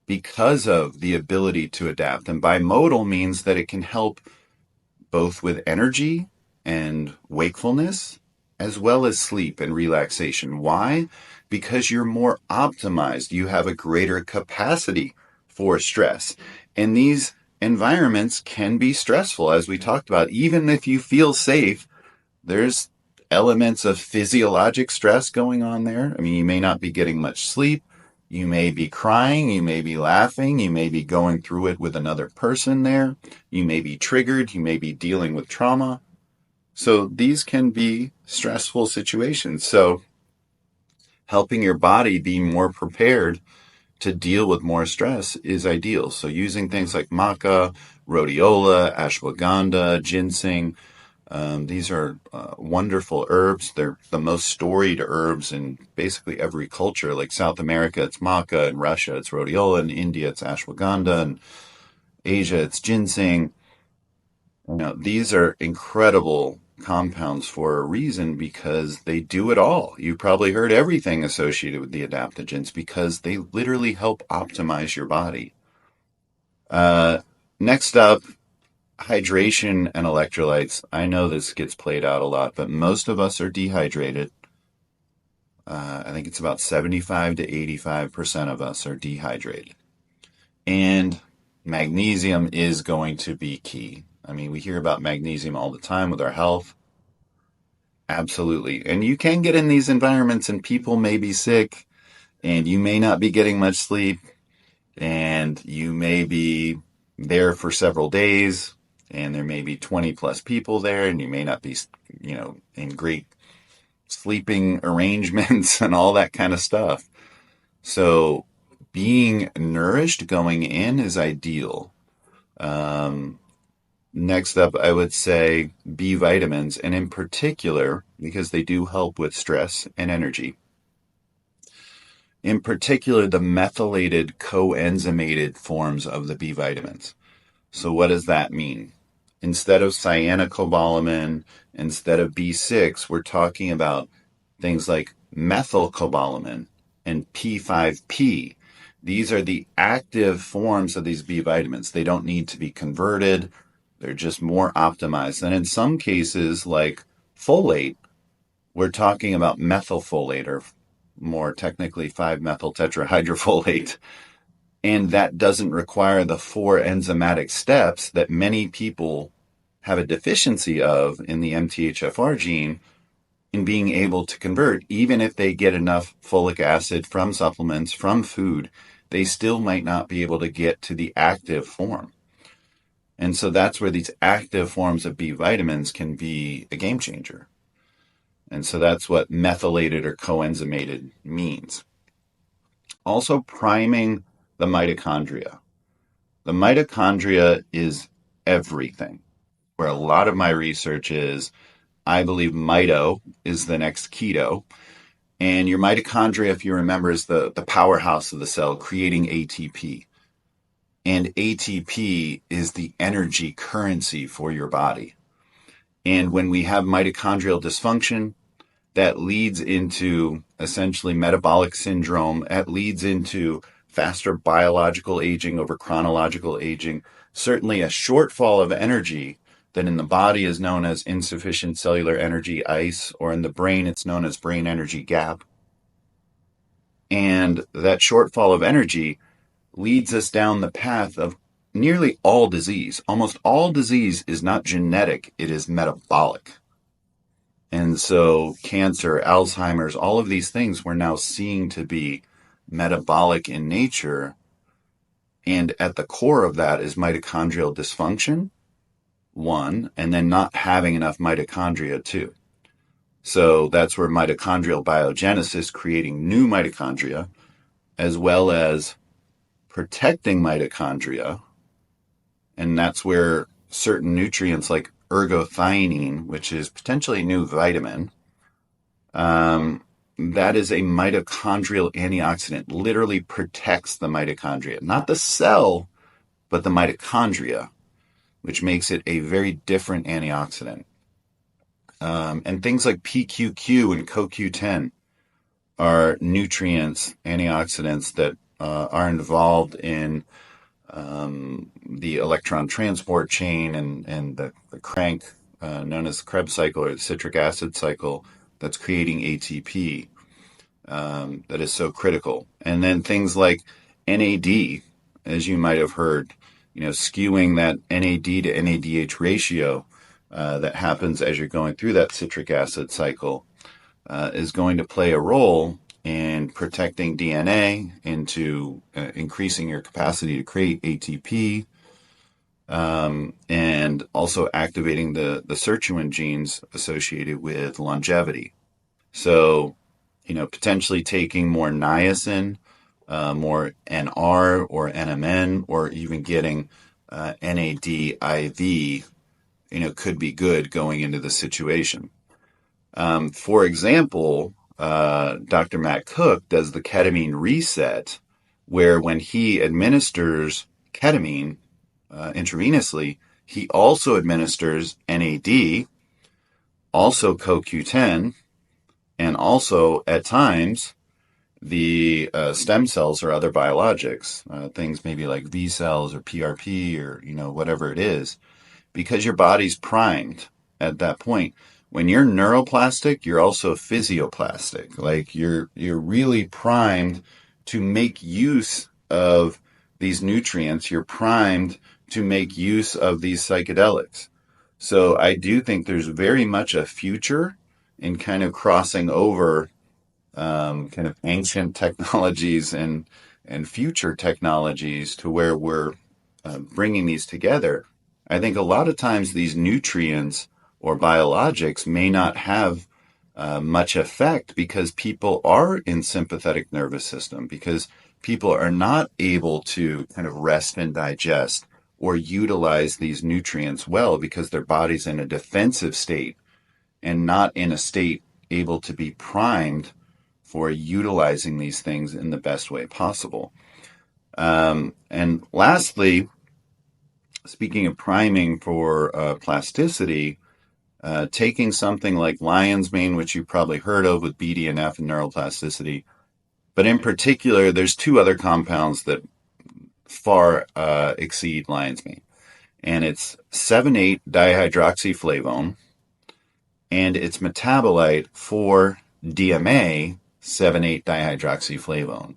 because of the ability to adapt. And bimodal means that it can help both with energy and wakefulness, as well as sleep and relaxation. Why? Because you're more optimized. You have a greater capacity for stress. And these environments can be stressful, as we talked about. Even if you feel safe, there's elements of physiologic stress going on there. I mean, you may not be getting much sleep. You may be crying. You may be laughing. You may be going through it with another person there. You may be triggered. You may be dealing with trauma. So these can be stressful situations. So helping your body be more prepared to deal with more stress is ideal. So using things like maca, rhodiola, ashwagandha, ginseng, these are wonderful herbs. They're the most storied herbs in basically every culture. Like South America, it's maca. In Russia, it's rhodiola. In India, it's ashwagandha. In Asia, it's ginseng. These are incredible compounds for a reason because they do it all. You probably heard everything associated with the adaptogens because they literally help optimize your body. Next up, hydration and electrolytes. I know this gets played out a lot, but most of us are dehydrated. I think it's about 75 to 85% of us are dehydrated. And magnesium is going to be key. I mean, we hear about magnesium all the time with our health. Absolutely. And you can get in these environments and people may be sick and you may not be getting much sleep and you may be there for several days and there may be 20 plus people there and you may not be, in great sleeping arrangements and all that kind of stuff. So being nourished going in is ideal. Next up, I would say B vitamins, and in particular, because they do help with stress and energy. In particular, the methylated coenzymated forms of the B vitamins. So what does that mean? Instead of cyanocobalamin, instead of B6, we're talking about things like methylcobalamin and P5P. These are the active forms of these B vitamins. They don't need to be converted. They're just more optimized. And in some cases, like folate, we're talking about methylfolate, or more technically 5-methyl tetrahydrofolate. And that doesn't require the 4 enzymatic steps that many people have a deficiency of in the MTHFR gene in being able to convert. Even if they get enough folic acid from supplements, from food, they still might not be able to get to the active form. And so that's where these active forms of B vitamins can be a game changer. And so that's what methylated or coenzymated means. Also priming the mitochondria. The mitochondria is everything. Where a lot of my research is, I believe mito is the next keto. And your mitochondria, if you remember, is the powerhouse of the cell, creating ATP. And ATP is the energy currency for your body. And when we have mitochondrial dysfunction, that leads into essentially metabolic syndrome. That leads into faster biological aging over chronological aging. Certainly a shortfall of energy that in the body is known as insufficient cellular energy, ICE, or in the brain it's known as brain energy gap. And that shortfall of energy leads us down the path of nearly all disease. Almost all disease is not genetic, it is metabolic. And so cancer, Alzheimer's, all of these things we're now seeing to be metabolic in nature. And at the core of that is mitochondrial dysfunction, one, and then not having enough mitochondria, two. So that's where mitochondrial biogenesis, creating new mitochondria, as well as protecting mitochondria. And that's where certain nutrients like ergothioneine, which is potentially a new vitamin, That is a mitochondrial antioxidant, literally protects the mitochondria, not the cell, but the mitochondria, which makes it a very different antioxidant. And things like PQQ and CoQ10 are nutrients, antioxidants that are involved in the electron transport chain and the crank known as the Krebs cycle or the citric acid cycle that's creating ATP that is so critical. And then things like NAD, as you might have heard, skewing that NAD to NADH ratio that happens as you're going through that citric acid cycle is going to play a role in protecting DNA into increasing your capacity to create ATP, and also activating the sirtuin genes associated with longevity. So, potentially taking more niacin, more NR or NMN, or even getting NAD IV, could be good going into the situation. For example, Dr. Matt Cook does the ketamine reset, where when he administers ketamine intravenously, he also administers NAD, also CoQ10, and also at times the stem cells or other biologics, things maybe like V cells or PRP or whatever it is, because your body's primed at that point. When you're neuroplastic, you're also physioplastic. Like you're really primed to make use of these nutrients. You're primed to make use of these psychedelics. So I do think there's very much a future in kind of crossing over kind of ancient technologies and future technologies to where we're bringing these together. I think a lot of times these nutrients or biologics may not have much effect because people are in sympathetic nervous system, because people are not able to kind of rest and digest or utilize these nutrients well because their body's in a defensive state and not in a state able to be primed for utilizing these things in the best way possible. And lastly, speaking of priming for plasticity, taking something like lion's mane, which you've probably heard of with BDNF and neuroplasticity, but in particular, there's two other compounds that far exceed lion's mane, and it's 7,8-dihydroxyflavone and its metabolite 4-DMA 7,8-dihydroxyflavone.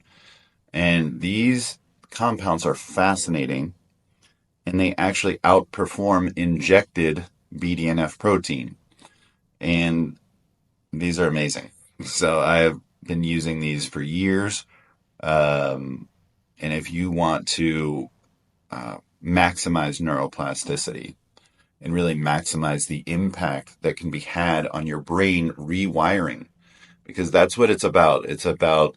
And these compounds are fascinating, and they actually outperform injected BDNF protein. And these are amazing. So I've been using these for years. And if you want to maximize neuroplasticity and really maximize the impact that can be had on your brain rewiring, because that's what it's about. It's about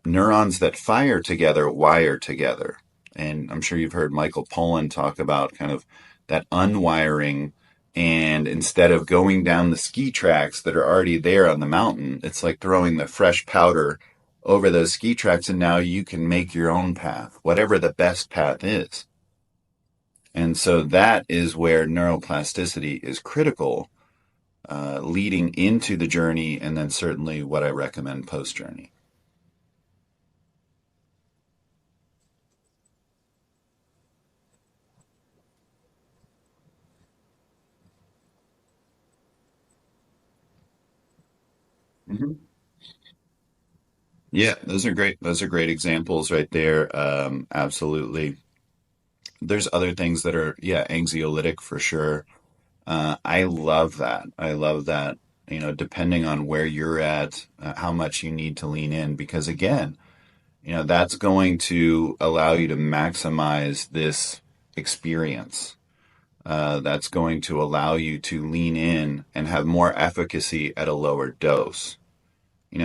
neurons that fire together wire together. And I'm sure you've heard Michael Pollan talk about kind of that unwiring. And instead of going down the ski tracks that are already there on the mountain, it's like throwing the fresh powder over those ski tracks. And now you can make your own path, whatever the best path is. And so that is where neuroplasticity is critical, leading into the journey, and then certainly what I recommend post journey. Mm-hmm. Yeah, those are great. Those are great examples right there. Absolutely. There's other things that are, yeah, anxiolytic for sure. I love that. I love that. Depending on where you're at, how much you need to lean in, because again, that's going to allow you to maximize this experience. That's going to allow you to lean in and have more efficacy at a lower dose.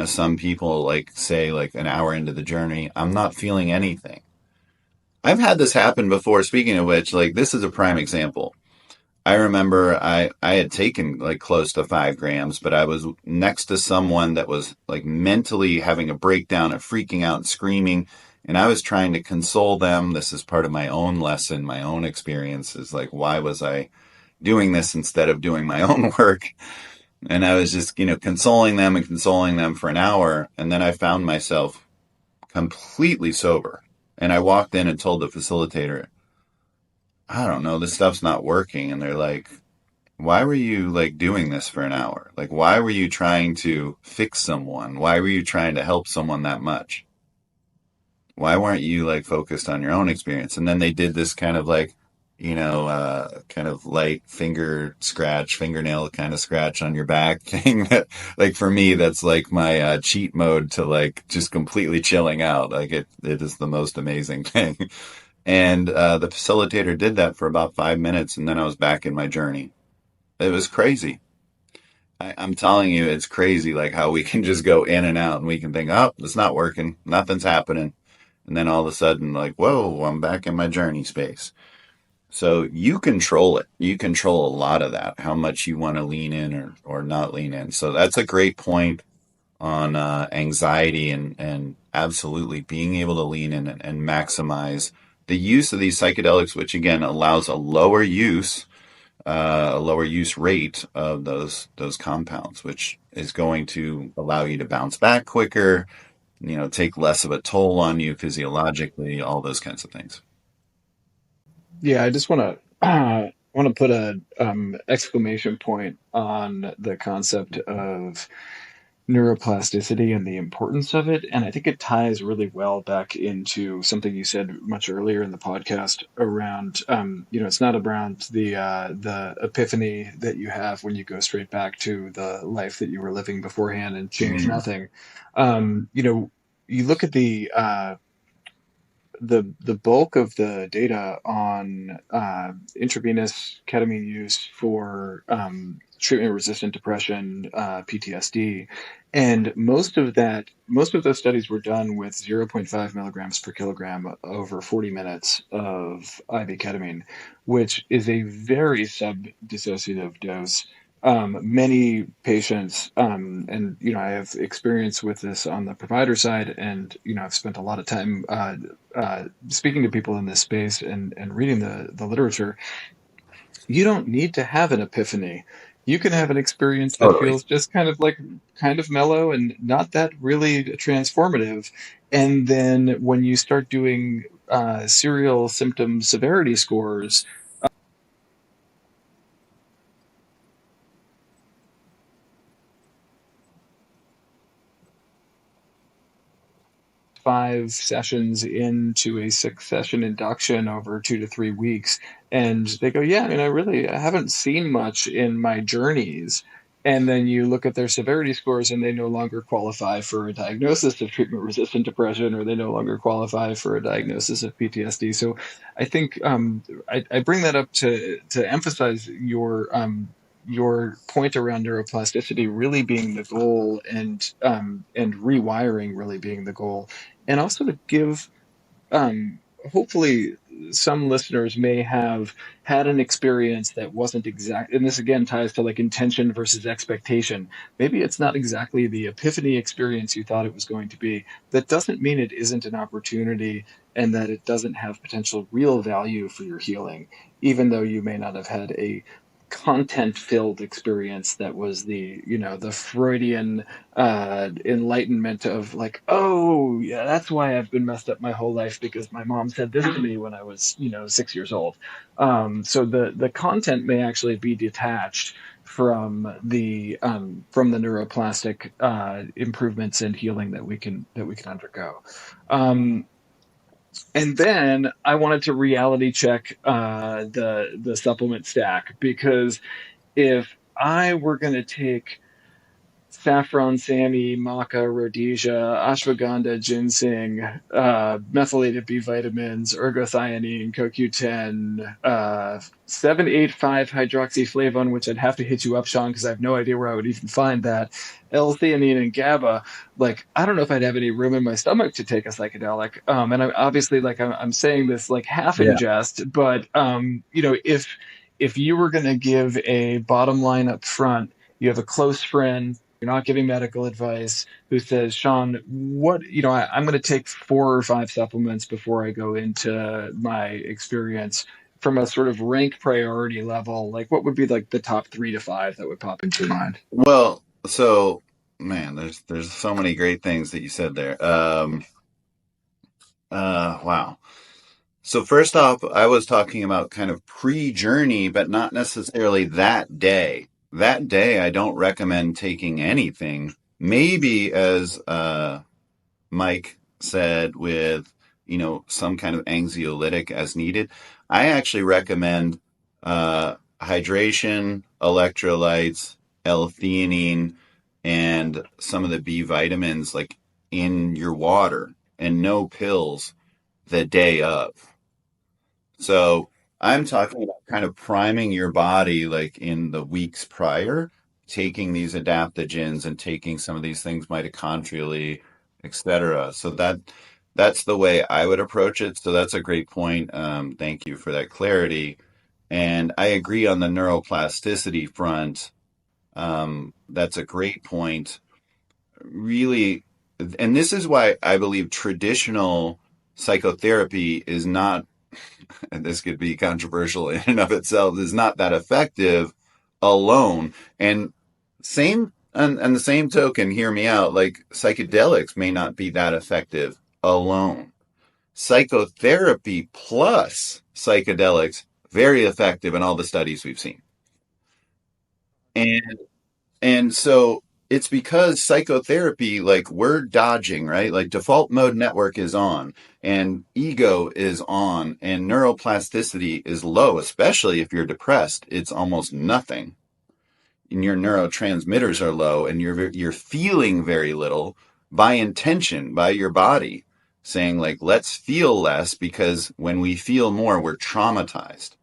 Some people like say like an hour into the journey, I'm not feeling anything. I've had this happen before. Speaking of which, like this is a prime example. I remember I had taken like close to 5 grams, but I was next to someone that was like mentally having a breakdown and freaking out and screaming. And I was trying to console them. This is part of my own lesson, my own experiences. Like, why was I doing this instead of doing my own work? And I was just, consoling them and consoling them for an hour. And then I found myself completely sober. And I walked in and told the facilitator, I don't know, this stuff's not working. And they're like, why were you like doing this for an hour? Like, why were you trying to fix someone? Why were you trying to help someone that much? Why weren't you like focused on your own experience? And then they did this kind of like, kind of light fingernail kind of scratch on your back thing. That, like for me, that's like my cheat mode to like just completely chilling out. Like it is the most amazing thing. And the facilitator did that for about 5 minutes, and then I was back in my journey. It was crazy. I'm telling you, it's crazy like how we can just go in and out and we can think, oh, it's not working, nothing's happening. And then all of a sudden, like, whoa, I'm back in my journey space. So you control it. You control a lot of that, how much you want to lean in or not lean in. So that's a great point on anxiety and absolutely being able to lean in and maximize the use of these psychedelics, which again allows a lower use rate of those compounds, which is going to allow you to bounce back quicker, take less of a toll on you physiologically, all those kinds of things. Yeah, I just want to put a exclamation point on the concept of neuroplasticity and the importance of it. And I think it ties really well back into something you said much earlier in the podcast around, it's not around the epiphany that you have when you go straight back to the life that you were living beforehand and change nothing. You look at the bulk of the data on intravenous ketamine use for treatment-resistant depression, PTSD, and most of those studies were done with zero point 0.5 milligrams per kilogram over 40 minutes of IV ketamine, which is a very sub-dissociative dose. Many patients, and I have experience with this on the provider side, and I've spent a lot of time speaking to people in this space and reading the literature. You don't need to have an epiphany. You can have an experience that Totally. feels just kind of mellow and not that really transformative. And then when you start doing serial symptom severity scores, 5 sessions into a 6 session induction over 2 to 3 weeks. And they go, yeah, I mean, I haven't seen much in my journeys. And then you look at their severity scores and they no longer qualify for a diagnosis of treatment resistant depression, or they no longer qualify for a diagnosis of PTSD. So I think I bring that up to emphasize your point around neuroplasticity really being the goal, and rewiring really being the goal, and also to give, um, hopefully some listeners may have had an experience that wasn't exact, and this again ties to like intention versus expectation. Maybe it's not exactly the epiphany experience you thought it was going to be. That doesn't mean it isn't an opportunity and that it doesn't have potential real value for your healing, even though you may not have had a content filled experience that was the Freudian enlightenment of like, oh yeah, that's why I've been messed up my whole life, because my mom said this to me when I was 6 years old. So the content may actually be detached from the neuroplastic improvements and healing that we can undergo. um, and then I wanted to reality check the supplement stack, because if I were going to take saffron, SAMi, maca, rhodesia, ashwagandha, ginseng, methylated B vitamins, ergothioneine, CoQ10, 7,8,5 hydroxyflavone, which I'd have to hit you up, Sean, because I have no idea where I would even find that, L-theanine, and GABA. Like, I don't know if I'd have any room in my stomach to take a psychedelic. And I'm obviously, like, I'm saying this like half in Yeah. jest, but if if you were going to give a bottom line up front, you have a close friend, you're not giving medical advice, who says, Shawn, I'm going to take 4 or 5 supplements before I go into my experience, from a sort of rank priority level, like what would be like the top 3 to 5 that would pop into your mind? Well, so man, there's so many great things that you said there. Wow. So first off, I was talking about kind of pre-journey, but not necessarily that day. That day, I don't recommend taking anything. Maybe as Mike said, with some kind of anxiolytic as needed. I actually recommend hydration, electrolytes, L-theanine, and some of the B vitamins like in your water, and no pills the day of. So I'm talking about kind of priming your body like in the weeks prior, taking these adaptogens and taking some of these things mitochondrially, etc. So that's the way I would approach it. So that's a great point. Thank you for that clarity. And I agree on the neuroplasticity front. That's a great point. Really, and this is why I believe traditional psychotherapy is not, and this could be controversial in and of itself, is not that effective alone. And same and the same token, hear me out, like psychedelics may not be that effective alone. Psychotherapy plus psychedelics, very effective in all the studies we've seen. And And so it's because psychotherapy, like we're dodging, right? Like default mode network is on and ego is on and neuroplasticity is low, especially if you're depressed. It's almost nothing. And your neurotransmitters are low and you're feeling very little by intention, by your body saying like, let's feel less because when we feel more, we're traumatized.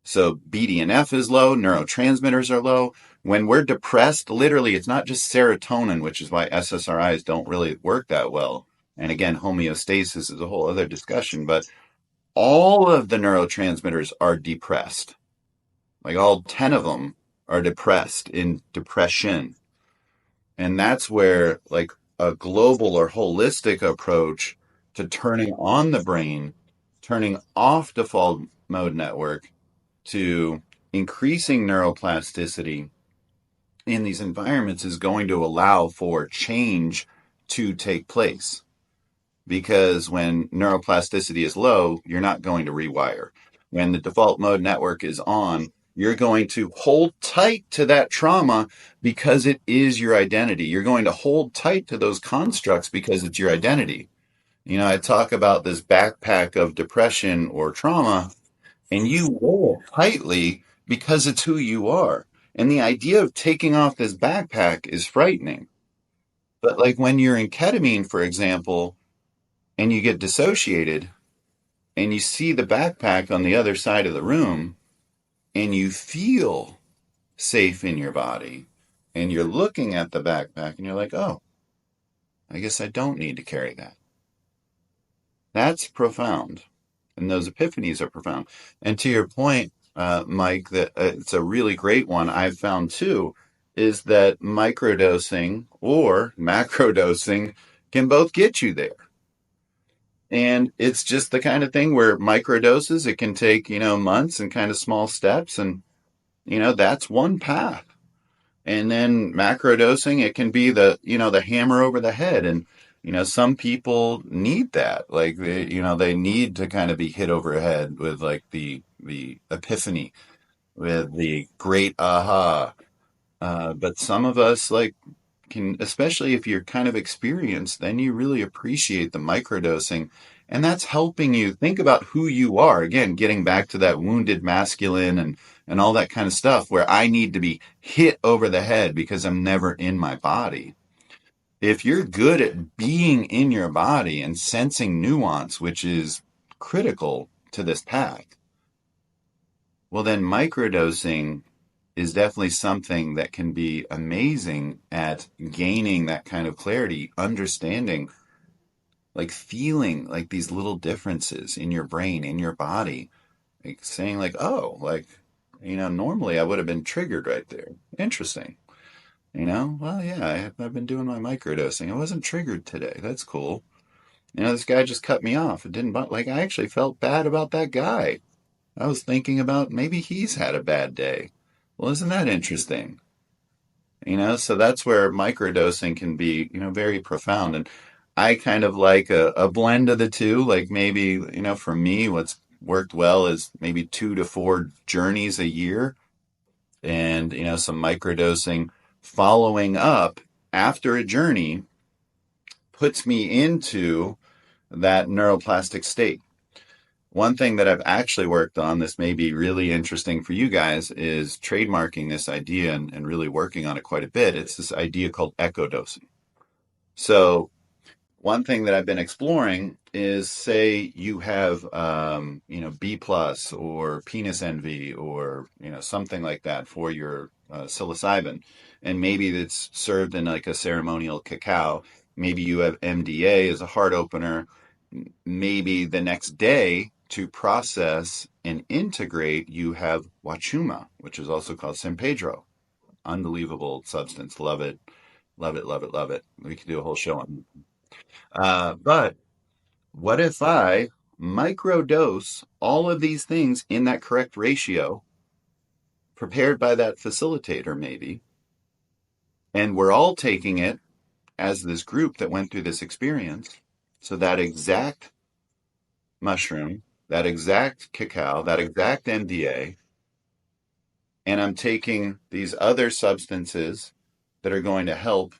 So BDNF is low, neurotransmitters are low. When we're depressed, literally, it's not just serotonin, which is why SSRIs don't really work that well. And again, homeostasis is a whole other discussion, but all of the neurotransmitters are depressed. Like all 10 of them are depressed in depression. And that's where like a global or holistic approach to turning on the brain, turning off default mode network, to increasing neuroplasticity in these environments is going to allow for change to take place. Because when neuroplasticity is low, you're not going to rewire. When the default mode network is on, you're going to hold tight to that trauma because it is your identity. You're going to hold tight to those constructs because it's your identity. I talk about this backpack of depression or trauma, and you wear it tightly because it's who you are. And the idea of taking off this backpack is frightening. But like when you're in ketamine, for example, and you get dissociated and you see the backpack on the other side of the room and you feel safe in your body and you're looking at the backpack and you're like, oh, I guess I don't need to carry that. That's profound. And those epiphanies are profound. And to your point, Mike, that it's a really great one I've found too, is that microdosing or macrodosing can both get you there. And it's just the kind of thing where microdoses, it can take, months and kind of small steps. And, that's one path. And then macrodosing, it can be the hammer over the head. And, some people need that. Like they need to kind of be hit over the head with like the epiphany, with the great aha. But some of us like can, especially if you're kind of experienced, then you really appreciate the microdosing. And that's helping you think about who you are. Again, getting back to that wounded masculine and all that kind of stuff where I need to be hit over the head because I'm never in my body. If you're good at being in your body and sensing nuance, which is critical to this path, well, then microdosing is definitely something that can be amazing at gaining that kind of clarity, understanding, like feeling like these little differences in your brain, in your body, like saying like, oh, like Normally I would have been triggered right there. Interesting. Well, yeah, I've been doing my microdosing. I wasn't triggered today. That's cool. This guy just cut me off. It didn't, like, I actually felt bad about that guy. I was thinking about maybe he's had a bad day. Well, isn't that interesting? So that's where microdosing can be, very profound. And I kind of like a blend of the two. Like maybe, for me, what's worked well is maybe 2 to 4 journeys a year and, some microdosing following up after a journey puts me into that neuroplastic state. One thing that I've actually worked on, this may be really interesting for you guys, is trademarking this idea and really working on it quite a bit. It's this idea called echo dosing. So one thing that I've been exploring is, say you have, B plus or penis envy or, something like that for your psilocybin. And maybe it's served in like a ceremonial cacao. Maybe you have MDA as a heart opener. Maybe the next day to process and integrate, you have Wachuma, which is also called San Pedro. Unbelievable substance. Love it. Love it, love it, love it. We could do a whole show on it. But what if I microdose all of these things in that correct ratio, prepared by that facilitator, maybe, and we're all taking it as this group that went through this experience? So that exact mushroom, that exact cacao, that exact MDA, and I'm taking these other substances that are going to help,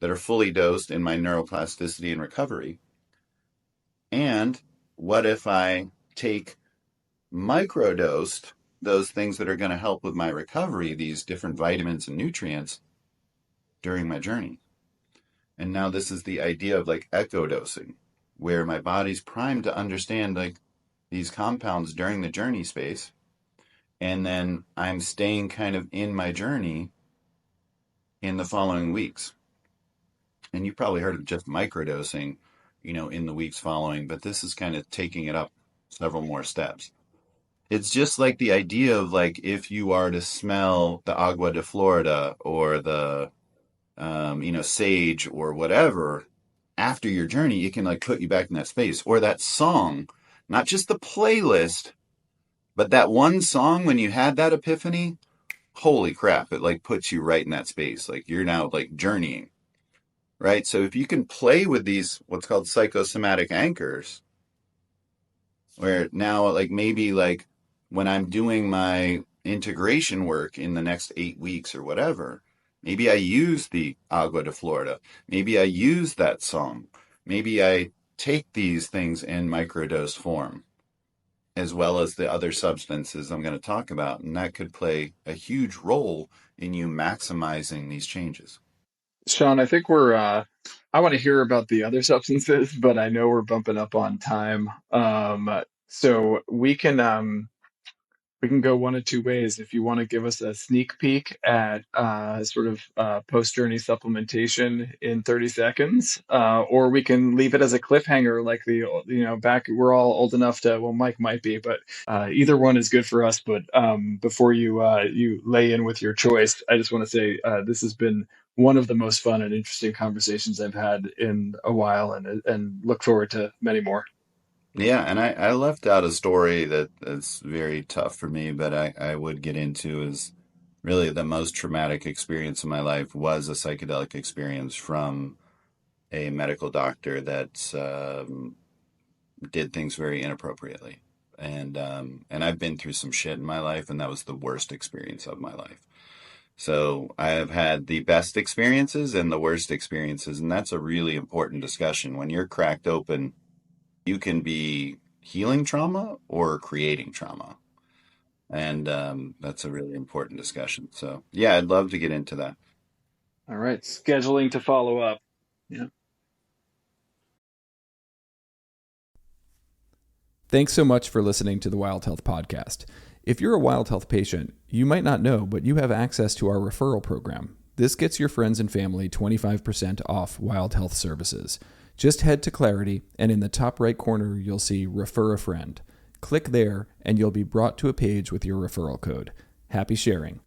that are fully dosed in my neuroplasticity and recovery. And what if I take microdosed those things that are going to help with my recovery, these different vitamins and nutrients during my journey? And now this is the idea of like echo dosing, where my body's primed to understand like these compounds during the journey space. And then I'm staying kind of in my journey in the following weeks. And you've probably heard of just microdosing, in the weeks following, but this is kind of taking it up several more steps. It's just like the idea of like if you are to smell the agua de Florida or the sage or whatever after your journey, it can like put you back in that space. Or that song, not just the playlist, but that one song when you had that epiphany, holy crap, it like puts you right in that space. Like you're now like journeying, right? So if you can play with these what's called psychosomatic anchors, where now like maybe like when I'm doing my integration work in the next 8 weeks or whatever, maybe I use the Agua de Florida. Maybe I use that song. Maybe I take these things in microdose form, as well as the other substances I'm going to talk about. And that could play a huge role in you maximizing these changes. Shawn, I think I want to hear about the other substances, but I know we're bumping up on time. So we can go one of two ways. If you want to give us a sneak peek at sort of post-journey supplementation in 30 seconds, or we can leave it as a cliffhanger, like back, we're all old enough to, well, Mike might be, but either one is good for us. But before you lay in with your choice, I just want to say this has been one of the most fun and interesting conversations I've had in a while, and look forward to many more. Yeah, and I left out a story that's very tough for me, but I would get into is really the most traumatic experience of my life was a psychedelic experience from a medical doctor that did things very inappropriately. And I've been through some shit in my life, and that was the worst experience of my life. So I have had the best experiences and the worst experiences, and that's a really important discussion. When you're cracked open, you can be healing trauma or creating trauma. And that's a really important discussion. So, yeah, I'd love to get into that. All right, scheduling to follow up. Yeah. Thanks so much for listening to the Wild Health Podcast. If you're a Wild Health patient, you might not know, but you have access to our referral program. This gets your friends and family 25% off Wild Health services. Just head to Clarity, and in the top right corner, you'll see Refer a Friend. Click there, and you'll be brought to a page with your referral code. Happy sharing.